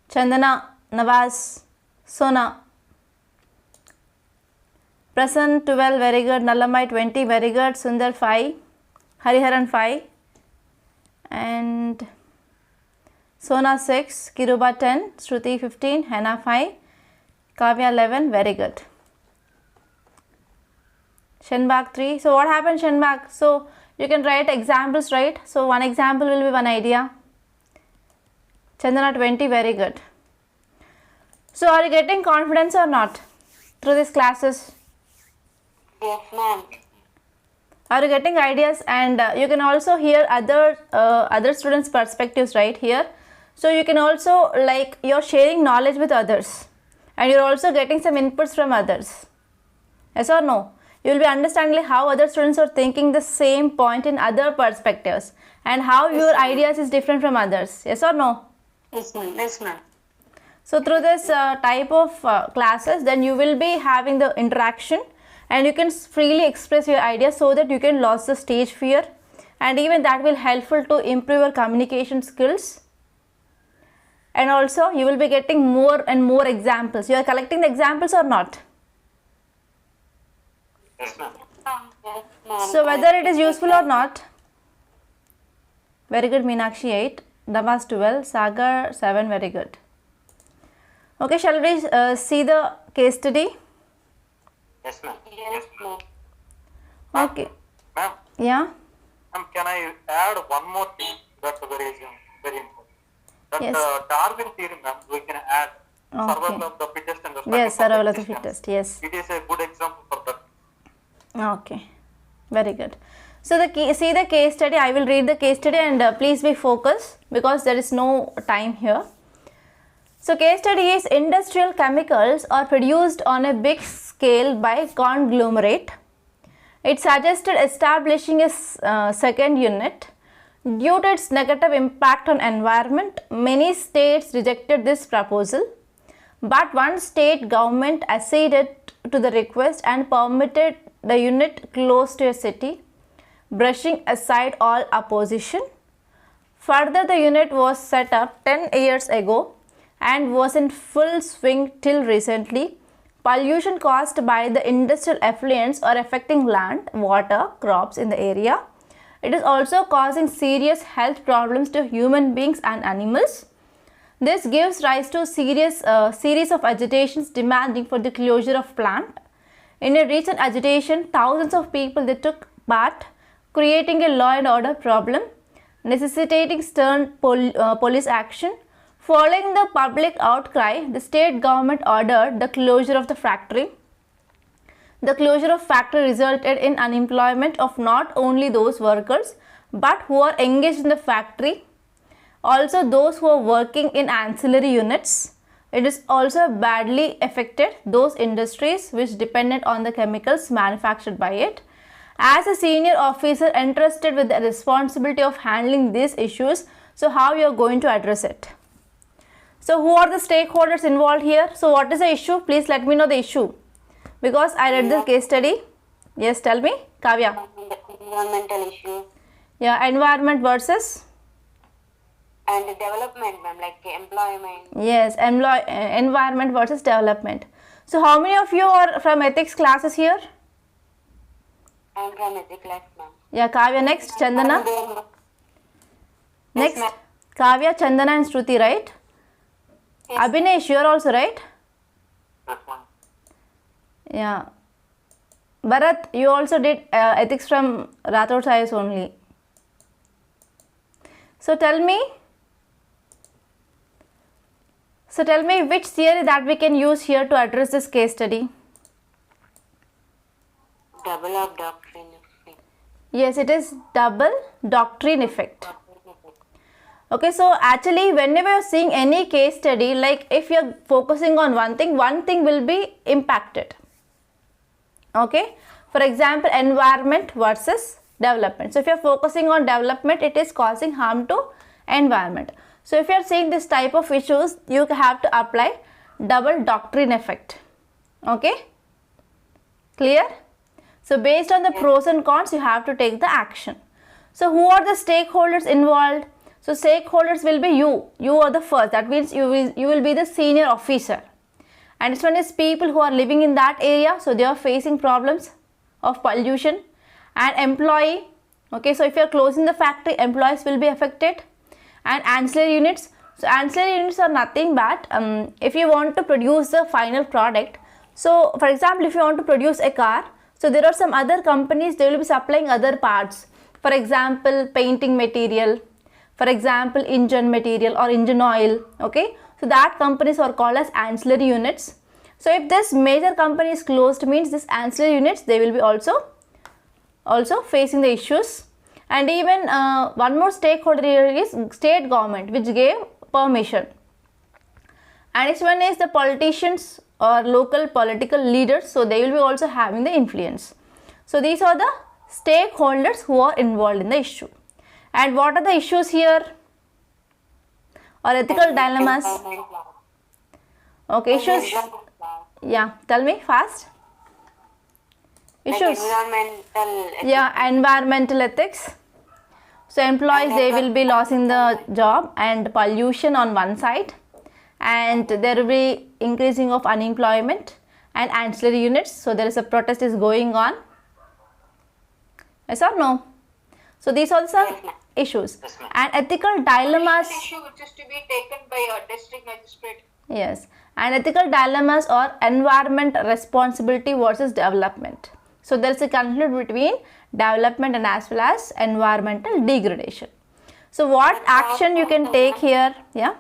Chandana, Nawaz, Sona. Prasan 12, very good. Nalamai 20, very good. Sundar 5, Hariharan 5, and Sona 6, Kiruba 10, Shruti 15, Hannah 5, Kavya 11, very good. Shinbag 3. So what happened, Shinbag? So you can write examples, right? So one example will be one idea. Chandana 20, very good. So are you getting confidence or not through these classes? Yes, ma'am. Are you getting ideas? And you can also hear other students' perspectives right here. So you can also, like, you're sharing knowledge with others and you're also getting some inputs from others. Yes or no? You will be understanding how other students are thinking the same point in other perspectives and how your ideas is different from others. Yes or no? Yes, ma'am. Yes, ma'am. So through this type of classes, then you will be having the interaction and you can freely express your ideas so that you can lose the stage fear, and even that will helpful to improve your communication skills. And also you will be getting more and more examples. You are collecting the examples or not? Yes, ma'am. Yes, ma'am. So whether it is useful or not. Very good, Meenakshi 8, Damas 12, Sagar 7, very good. Okay, shall we see the case study? Yes, ma'am. Yes, ma'am. Okay. Ma'am, Yeah. can I add one more thing that's very important? That Yes. Darwin theory, ma'am, we can add Okay. survival of the fittest and the Yes, struggle survival for of the existence. fittest. Yes. It is a good example for that. Okay, very good. So see the case study. I will read the case study and please be focused because there is no time here. So case study is industrial chemicals are produced on a big scale by conglomerate. It suggested establishing a second unit. Due to its negative impact on environment, many states rejected this proposal. But one state government acceded to the request and permitted the unit close to a city, brushing aside all opposition. Further, the unit was set up 10 years ago and was in full swing till recently. Pollution caused by the industrial effluents are affecting land, water, crops in the area. It is also causing serious health problems to human beings and animals. This gives rise to series of agitations demanding for the closure of plant. In a recent agitation, thousands of people they took part, creating a law and order problem, necessitating stern police action. Following the public outcry, the state government ordered the closure of the factory. The closure of factory resulted in unemployment of not only those workers but who are engaged in the factory, also those who are working in ancillary units. It is also badly affected those industries which depended on the chemicals manufactured by it. As a senior officer entrusted with the responsibility of handling these issues, so how you are going to address it? So who are the stakeholders involved here? So what is the issue? Please let me know the issue. Because I read the case study. Yes, tell me, Kavya. Environmental issue Yeah, environment versus? and development, ma'am, like employment. Yes, environment versus development. So how many of you are from ethics classes here? I'm from ethics class, ma'am. Yeah, Kavya next, Chandana. Yes, Next, ma'am. Kavya, Chandana and Shruti, right? Yes. Abhinesh, you are also right? Yes, ma'am. Yeah. Bharat, you also did ethics from Rathod IAS only. So tell me which theory that we can use here to address this case study. Double of doctrine. Yes, it is double doctrine effect. Okay, so actually whenever you are seeing any case study, like if you are focusing on one thing will be impacted. Okay, for example, environment versus development. So if you are focusing on development, it is causing harm to environment. So if you are seeing this type of issues, you have to apply double doctrine effect. Okay, clear? So based on the pros and cons, you have to take the action. So who are the stakeholders involved? So stakeholders will be you. You are the first. That means you will be the senior officer. And this one is people who are living in that area. So they are facing problems of pollution. And employee. Okay, so if you are closing the factory, employees will be affected. And ancillary units. So ancillary units are nothing but if you want to produce the final product. So for example, if you want to produce a car, so there are some other companies, they will be supplying other parts. For example, painting material, for example, engine material or engine oil. Okay, so that companies are called as ancillary units. So if this major company is closed, means this ancillary units, they will be also also facing the issues. And even one more stakeholder here is state government, which gave permission. And next one is the politicians or local political leaders, so they will be also having the influence. So these are the stakeholders who are involved in the issue. And what are the issues here or ethical dilemmas? Okay, issues. Yeah, tell me fast. Issues. Yeah, environmental ethics. So employees, they will be losing the job, and pollution on one side, and there will be increasing of unemployment and ancillary units. So there is a protest is going on. Yes or no? So these are some issues. And ethical dilemmas. Issue which is to be taken by a district magistrate. Yes, and ethical dilemmas or environment responsibility versus development. So there is a conflict between development and as well as environmental degradation. So what action you can take here? Yeah.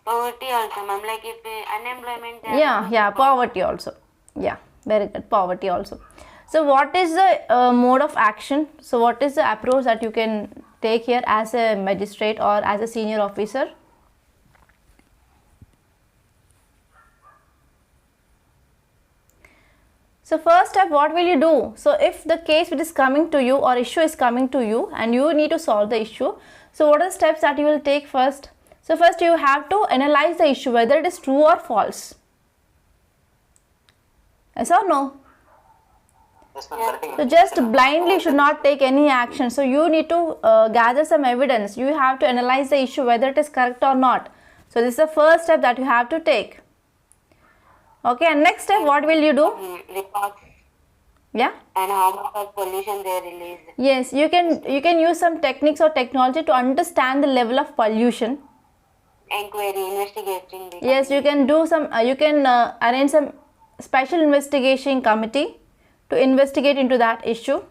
Poverty also, ma'am. Like if unemployment. Yeah, poverty also. Yeah, very good. Poverty also. So what is the mode of action? So what is the approach that you can take here as a magistrate or as a senior officer? So first step, what will you do? So if the case which is coming to you or issue is coming to you and you need to solve the issue, so what are the steps that you will take first? So first you have to analyze the issue, whether it is true or false. Yes or no? So just blindly should not take any action. So you need to gather some evidence. You have to analyze the issue, whether it is correct or not. So this is the first step that you have to take. Okay, and next step, what will you do? Reports. Yeah. And how much of pollution they release. Yes, you can use some techniques or technology to understand the level of pollution. Inquiry, investigating. Yes, you can do some. You can arrange some special investigation committee to investigate into that issue,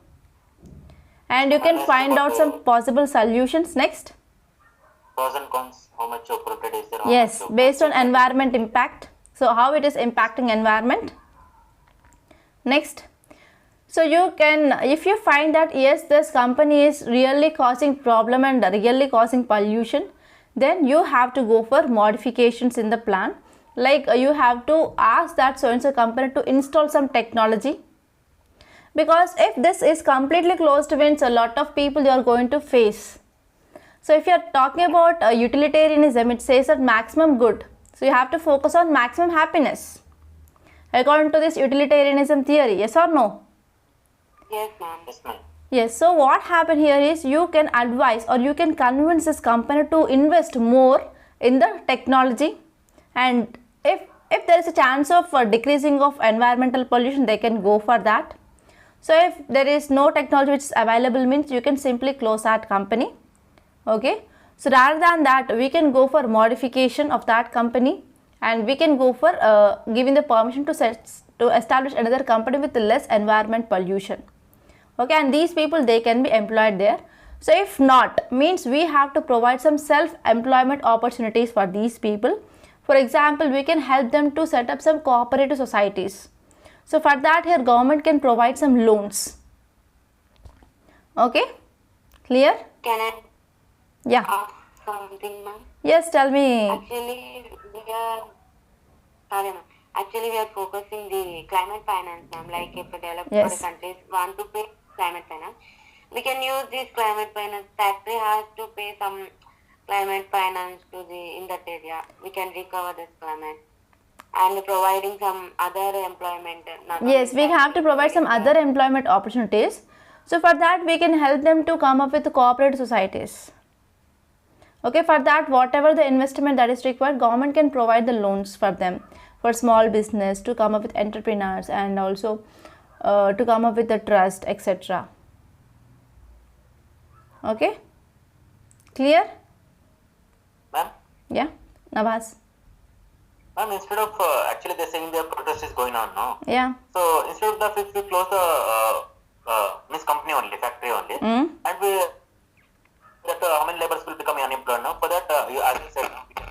and you can find out some possible solutions. Next. Pros and cons. How much of polluted is there? Yes, based on environment impact. So how it is impacting environment. Next. So you can, if you find that yes, this company is really causing problem and really causing pollution, then you have to go for modifications in the plan. Like you have to ask that so and so company to install some technology, because if this is completely closed, means a lot of people you are going to face. So if you are talking about utilitarianism, it says that maximum good. So you have to focus on maximum happiness according to this utilitarianism theory. Yes or no? Yes, ma'am. Yes, ma'am. Yes. So what happened here is you can advise or you can convince this company to invest more in the technology, and if there is a chance of decreasing of environmental pollution, they can go for that. So if there is no technology which is available, means you can simply close that company. Okay. So rather than that, we can go for modification of that company, and we can go for giving the permission to establish another company with less environment pollution. Okay, and these people, they can be employed there. So if not, means we have to provide some self-employment opportunities for these people. For example, we can help them to set up some cooperative societies. So for that, here government can provide some loans. Okay, clear? Can I Yeah. ask something, ma'am? Yes, tell me. Actually, we are focusing the climate finance, ma'am. Like if the developed countries want to pay climate finance, we can use this climate finance. Factory has to pay some climate finance to in that area. We can recover this climate and providing some other employment. Yes, we have to provide some other employment opportunities. So for that, we can help them to come up with cooperative societies. Okay, for that, whatever the investment that is required, government can provide the loans for them, for small business, to come up with entrepreneurs, and also to come up with the trust, etc. Okay, clear? Ma'am? Yeah, Navas. Ma'am, instead of actually they're saying their protest is going on now. Yeah. So instead of that, if we close the Miss company only, factory only, and we that how many laborers will become unemployed now? For that, you as you said, we can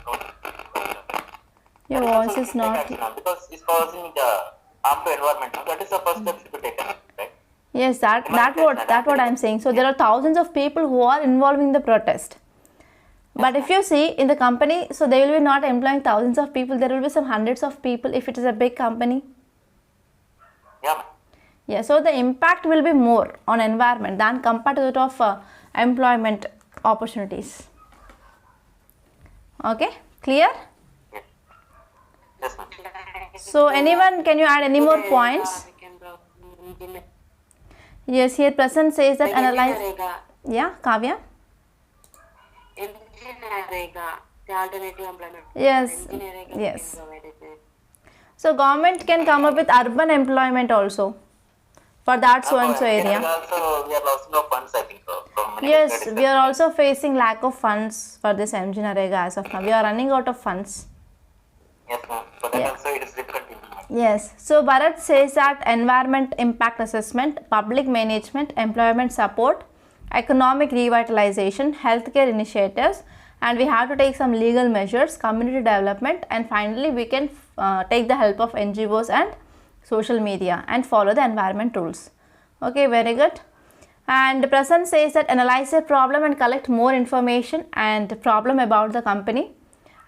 Your voice is not. because it's causing the harm to environment. That is the first step should be taken, right? Yes, that what I'm saying. So there are thousands of people who are involved in the protest. But if you see in the company, so they will be not employing thousands of people. There will be some hundreds of people if it is a big company. Yeah, ma'am. Yeah, so the impact will be more on environment than compared to that of employment opportunities. Okay, clear? Yes, ma'am. So anyone, can you add any more points? Yes, here present says that analyze. Yeah, Kavya? The alternative employment. Yes, yes. So government can come up with urban employment also for that so and so area. Also, we are losing of funds, I think. From many Yes, studies. we are also facing lack of funds for this MG Narega as of now. We are running out of funds. Yes, ma'am. For that Yeah. also it is difficult. Yes, so Bharat says that environment impact assessment, public management, employment support, economic revitalization, healthcare initiatives, and we have to take some legal measures, community development, and finally we can take the help of NGOs and social media and follow the environment rules. Okay, very good. And Prasanth says that analyze a problem and collect more information and problem about the company,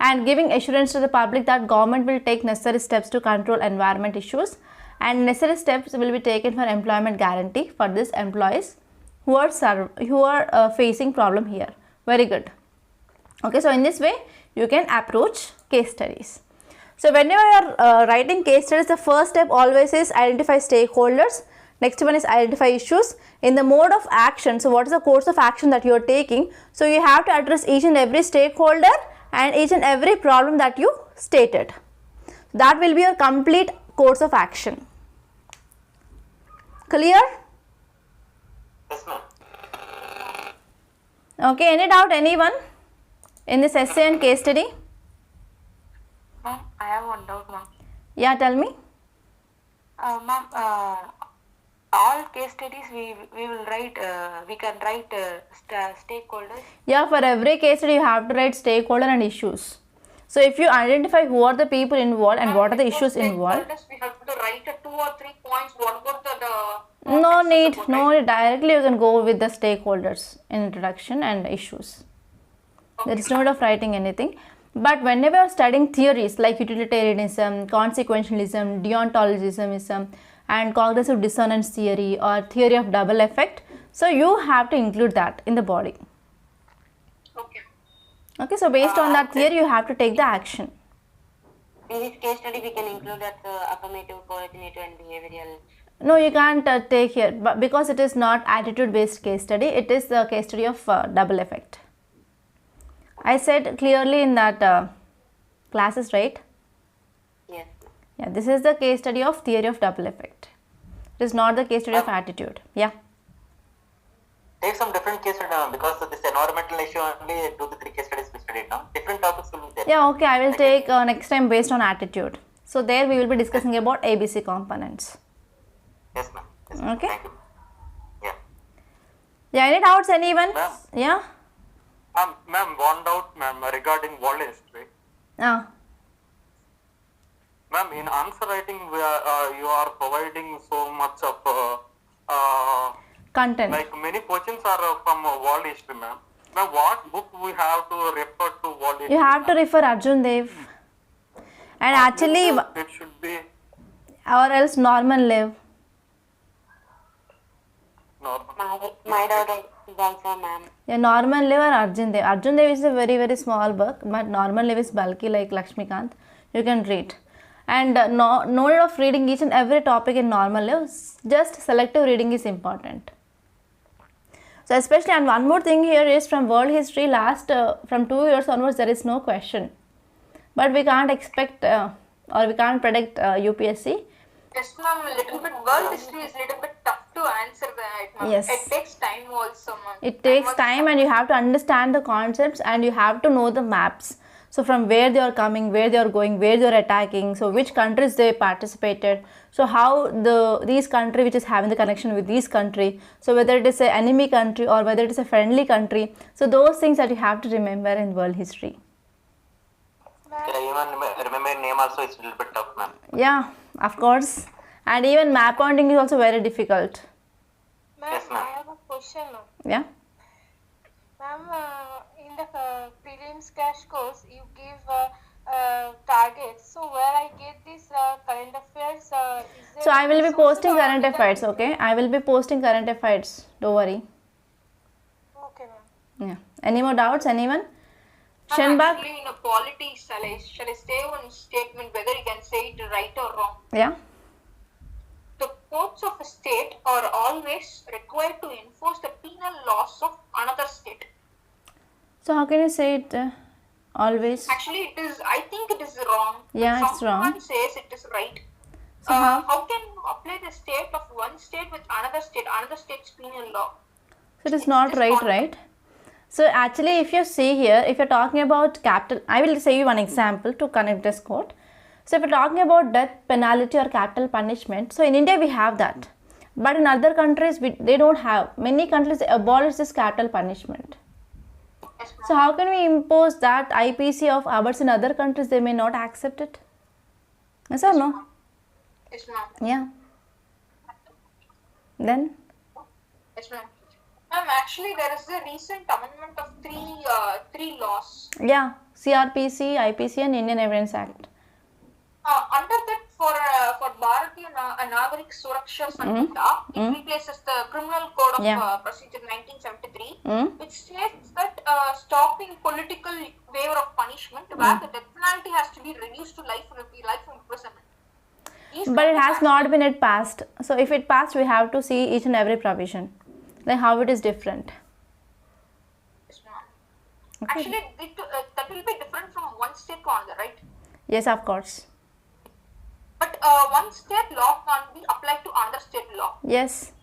and giving assurance to the public that government will take necessary steps to control environment issues, and necessary steps will be taken for employment guarantee for these employees who are facing problem here. Very good. Okay, so in this way you can approach case studies. So whenever you are writing case studies, the first step always is identify stakeholders. Next one is identify issues. In the mode of action, so what is the course of action that you are taking? So you have to address each and every stakeholder and each and every problem that you stated. That will be your complete course of action. Clear? Yes, ma'am. Okay, any doubt anyone in this essay and case study? Ma'am, I have one doubt, ma'am. Yeah, tell me. Ma'am, all case studies we will write, we can write stakeholders. Yeah, for every case study you have to write stakeholder and issues. So if you identify who are the people involved and what are the issues involved. We have to write 2 or 3 points. What about the No need, directly you can go with the stakeholders in introduction and issues. There is no need of writing anything. But whenever you are studying theories like utilitarianism, consequentialism, deontologism, and cognitive dissonance theory or theory of double effect, so you have to include that in the body. Okay. Okay, so based on that theory you have to take the action. In this case study, we can include that affirmative, coordinative, and behavioral. No, you can't take here, but because it is not attitude based case study, it is the case study of double effect. I said clearly in that classes, right? Yes. Yeah, this is the case study of theory of double effect. It is not the case study of attitude. Yeah. Take some different case study because this environmental issue only 2 to 3 case studies we studied now. Different topics will be there. Yeah, okay, I will take next time based on attitude. So there we will be discussing about ABC components. Yes, ma'am. Yes, ma'am. Okay. Thank you. Yeah. Yeah, any doubts anyone? Ma'am. Yeah? Ma'am, one doubt, ma'am, regarding world history. Ma'am, in answer writing, you are providing so much of Content. like many questions are from world history, ma'am. Ma'am, what book we have to refer to world history? You have to refer Arjun Dev. And actually, It should be or else Norman Liv. normal. My daughter is also, ma'am. Yeah, Norman Liv or Arjun Dev. Arjun Dev is a very, very small book, but Norman Liv is bulky like Lakshmikant. You can read. And no need of reading each and every topic in Norman Liv. Just selective reading is important. So especially, and one more thing here is from world history, from 2 years onwards, there is no question. But we can't expect or we can't predict UPSC. Yes, ma'am, a little bit. World history is a little bit tough to answer that, ma'am. Yes. It takes time also, ma'am. It takes time and you have to understand the concepts and you have to know the maps. So from where they are coming, where they are going, where they are attacking, so which countries they participated, so how these country which is having the connection with this country, so whether it is an enemy country or whether it is a friendly country, so those things that you have to remember in world history. Yeah, even remember name also is a little bit tough, ma'am. Yeah, of course. And even map pointing is also very difficult. Ma'am, Yes, ma'am. I have a question, ma'am. Yeah. Ma'am, in the prelims crash course, you give targets. So where I get this current affairs? Is there So I will any be sources posting or current only the affairs, PDF? okay? I will be posting current affairs. Don't worry. Okay, ma'am. Yeah. Any more doubts? Anyone? Ma'am, Shenbag? actually, in a polity, shall I say one statement whether you can say it right or wrong? Yeah. The courts of a state are always required to enforce the penal laws of another state. So how can you say it always? Actually, it is. I think it is wrong. Yeah, it's wrong. Someone says it is right. So how? How can you apply the state of one state with another state's penal law? So it is not right, right? So actually, if you see here, if you're talking about capital, I will say you one example to connect this quote. So if you're talking about death penalty or capital punishment, so in India we have that, but in other countries they don't have. Many countries abolish this capital punishment. Yes, ma'am. So how can we impose that IPC of ours in other countries? They may not accept it. Yes or no? Yes, ma'am. Yeah. Then? Yes, ma'am. Ma'am, actually, there is a recent amendment of three laws. Yeah. CRPC, IPC and Indian Evidence Act. Under that, for Bharatiya Nagarik Suraksha Samhita, it replaces the Criminal Code of Procedure 1973, which states that stopping political waiver of punishment, where the death penalty has to be reduced to life imprisonment. But it has not been yet passed. So if it passed, we have to see each and every provision, like how it is different. Yes, ma'am. Actually, that will be different from one state to another, right? Yes, of course. But one state law can't be applied to another state law. Yes.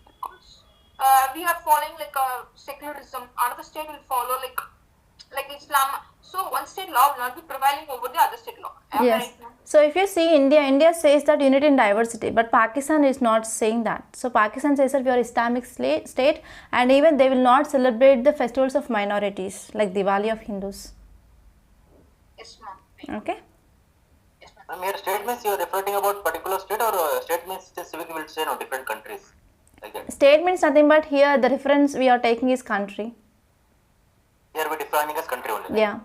We are following like a secularism. Another state will follow like Islam. So one state law will not be prevailing over the other state law. Am I Yes. right, ma'am? So if you see India says that unity in diversity, but Pakistan is not saying that. So Pakistan says that we are Islamic state, and even they will not celebrate the festivals of minorities like Diwali of Hindus. Yes, ma'am. Okay. Yes, ma'am. Ma'am, here state means you are referring about particular state or state means specific will say no different countries like that. State means nothing but here the reference we are taking is country. Here we defining as country only. Yeah.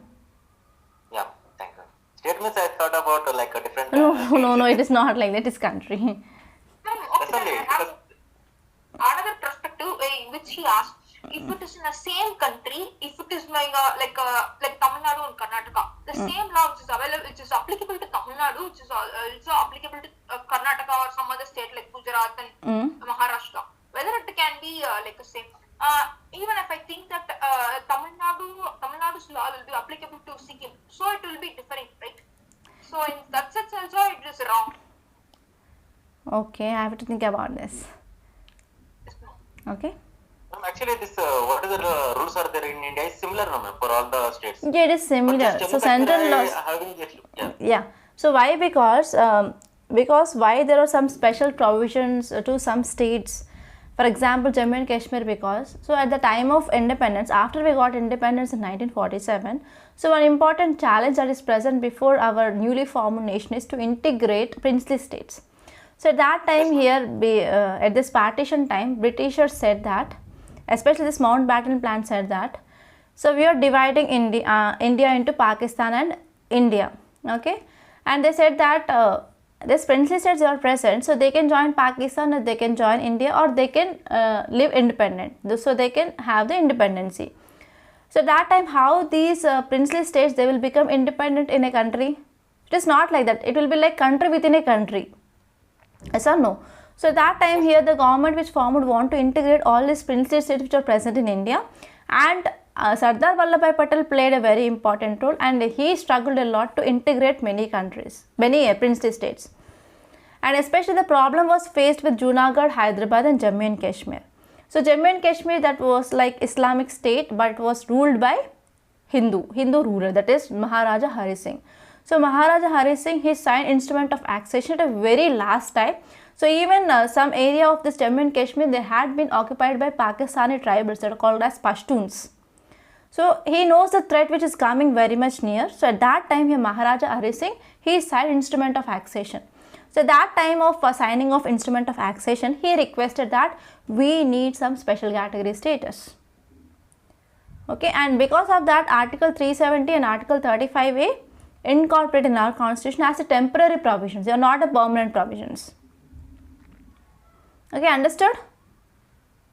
Yeah. Thank you. State means I thought about like a different. No, it is not like that. It is country. Ma'am, okay, That's only ma'am, I have another perspective which he asked. If it is in the same country, if it is like Tamil Nadu and Karnataka, the same law which is available, which is applicable to Tamil Nadu, which is also applicable to Karnataka or some other state like Gujarat and Maharashtra, whether it can be like the same. Even if I think that Tamil Nadu's law will be applicable to Sikkim, so it will be different, right? So in that sense also it is wrong. Okay, I have to think about this. Yes, ma'am. Okay. Ma'am, actually, this what is the rules are there in India is similar, no, ma'am, for all the states. Yeah, it is similar. So central laws. Having this, yeah. Yeah. So why? Because why there are some special provisions to some states. For example, Jammu and Kashmir, because so at the time of independence, after we got independence in 1947, so one important challenge that is present before our newly formed nation is to integrate princely states. So at that time here, at this partition time, Britishers said that, especially this Mountbatten plan said that, so we are dividing India into Pakistan and India, okay, and they said that these princely states are present, so they can join Pakistan or they can join India or they can live independent, so they can have the independency. So that time how these princely states, they will become independent in a country? It is not like that. It will be like country within a country. Yes or no? So that time here the government which formed want to integrate all these princely states which are present in India, and Sardar Vallabhbhai Patel played a very important role, and he struggled a lot to integrate many countries, many princely states. And especially the problem was faced with Junagadh, Hyderabad and Jammu and Kashmir. So Jammu and Kashmir, that was like Islamic state, but was ruled by Hindu ruler, that is Maharaja Hari Singh. So Maharaja Hari Singh, he signed instrument of accession at a very last time. So even some area of this Jammu and Kashmir, they had been occupied by Pakistani tribals that are called as Pashtuns. So he knows the threat which is coming very much near. So at that time here Maharaja Hari Singh, he signed instrument of accession. So that time of assigning of instrument of accession, he requested that we need some special category status. Okay, and because of that, Article 370 and Article 35A incorporate in our constitution as a temporary provisions. They are not a permanent provisions. Okay, understood?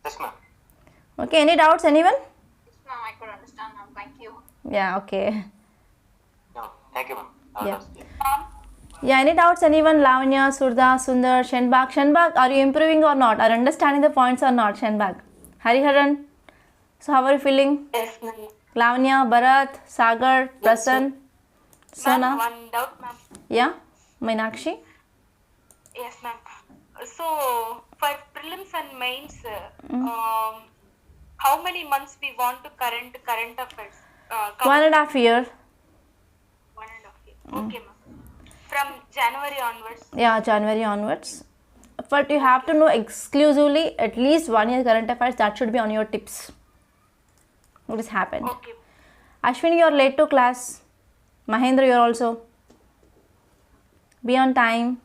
Yes, ma'am. Okay, any doubts, anyone? Yes, ma'am, I could understand, ma'am. Thank you. Yeah, okay. No, thank you, ma'am. Yeah. Ma'am, Yeah, any doubts, anyone? Lavanya, Surda, Sundar, Shenbag. Shenbag, are you improving or not? Are you understanding the points or not, Shenbag? Hariharan, so how are you feeling? Yes, ma'am. Lavanya, Bharat, Sagar, Prasan, Sona. One doubt, ma'am. Yeah, Meenakshi. Yes, ma'am. So, for prelims and mains, how many months we want to current affairs? 1.5 year. 1.5 years. Okay, ma'am. From January onwards. Yeah, January onwards. But you have to know exclusively at least 1 year current affairs. That should be on your tips. What has happened? Okay. Ashwini, you are late to class. Mahendra, you are also. Be on time.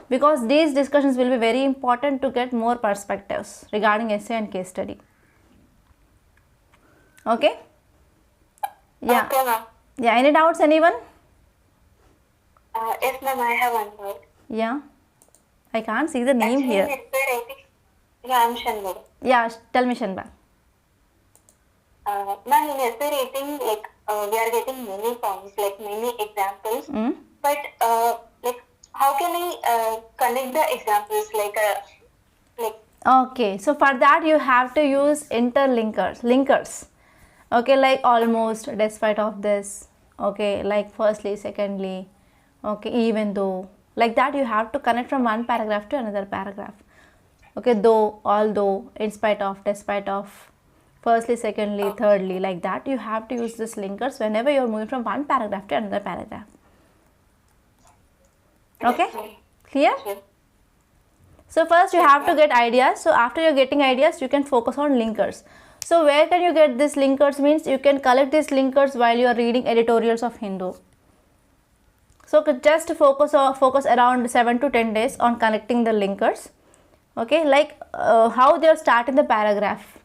Because these discussions will be very important to get more perspectives regarding essay and case study. Okay? Yeah. Okay, ma'am. Yeah, any doubts, anyone? Yes, ma'am, I have one doubt. Yeah. I can't see the name Actually, here. in essay writing, yeah, I'm Shanmugam. Yeah, tell me, Shanba. Ma'am, in essay writing, like, we are getting many forms, like many examples. But, like, how can I connect the examples, like, Okay, so for that you have to use linkers. Okay, like almost, despite of this. Okay, like firstly, secondly. Okay, even though. Like that you have to connect from one paragraph to another paragraph. Okay, though, although, in spite of, despite of. Firstly, secondly, thirdly, like that. You have to use these linkers whenever you are moving from one paragraph to another paragraph. Okay, clear? So first you have to get ideas. So after you're getting ideas, you can focus on linkers. So where can you get these linkers means you can collect these linkers while you are reading editorials of Hindu. So just focus around 7 to 10 days on connecting the linkers. Okay, like how they are starting the paragraph.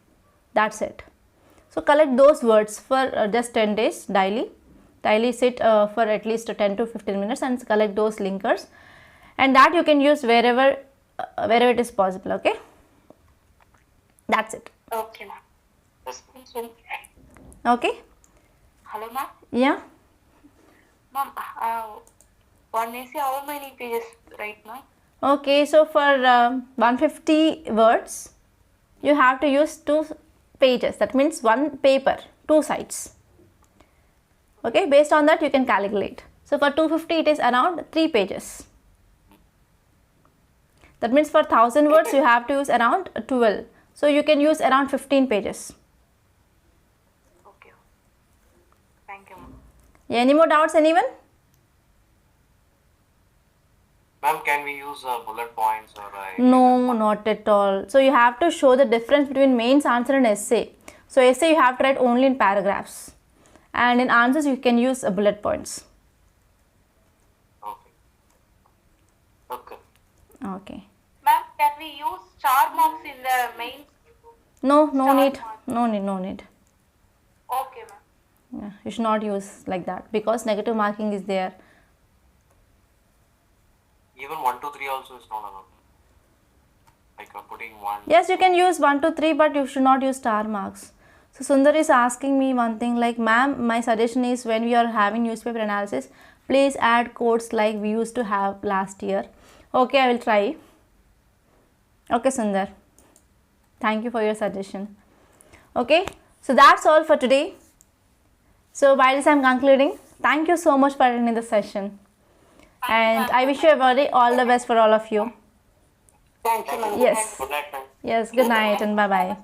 That's it. So collect those words for just 10 days daily. Daily sit for at least 10 to 15 minutes and collect those linkers. And that you can use wherever it is possible. Okay. That's it. okay, ma'am. Yes, Thank you. Okay. Hello, ma'am. Yeah. Ma'am, one essay, how many pages right now? Okay. So for 150 words, you have to use 2 pages. That means 1 paper, 2 sides. Okay. Based on that, you can calculate. So for 250, it is around 3 pages. That means for 1000 words, you have to use around 12. So you can use around 15 pages. Okay. Thank you, ma'am. Yeah, any more doubts, anyone? Ma'am, can we use bullet points or No, not at all. So you have to show the difference between mains, answer and essay. So essay you have to write only in paragraphs. And in answers, you can use bullet points. Okay. okay. Okay. Ma'am, can we use star marks in the main? No need. No need. Okay, ma'am. Yeah, you should not use like that because negative marking is there. Even 1, 2, 3 also is not allowed. Like putting 1. Yes, you can use 1, 2, 3, but you should not use star marks. So Sundar is asking me one thing like, ma'am, my suggestion is when we are having newspaper analysis, please add quotes like we used to have last year. Okay, I will try. Okay, Sundar. Thank you for your suggestion. Okay, so that's all for today. So by this I am concluding. Thank you so much for attending the session. And I wish you all the best for all of you. Thank you, ma'am. Yes. Good night, ma'am. Yes, good night and bye-bye.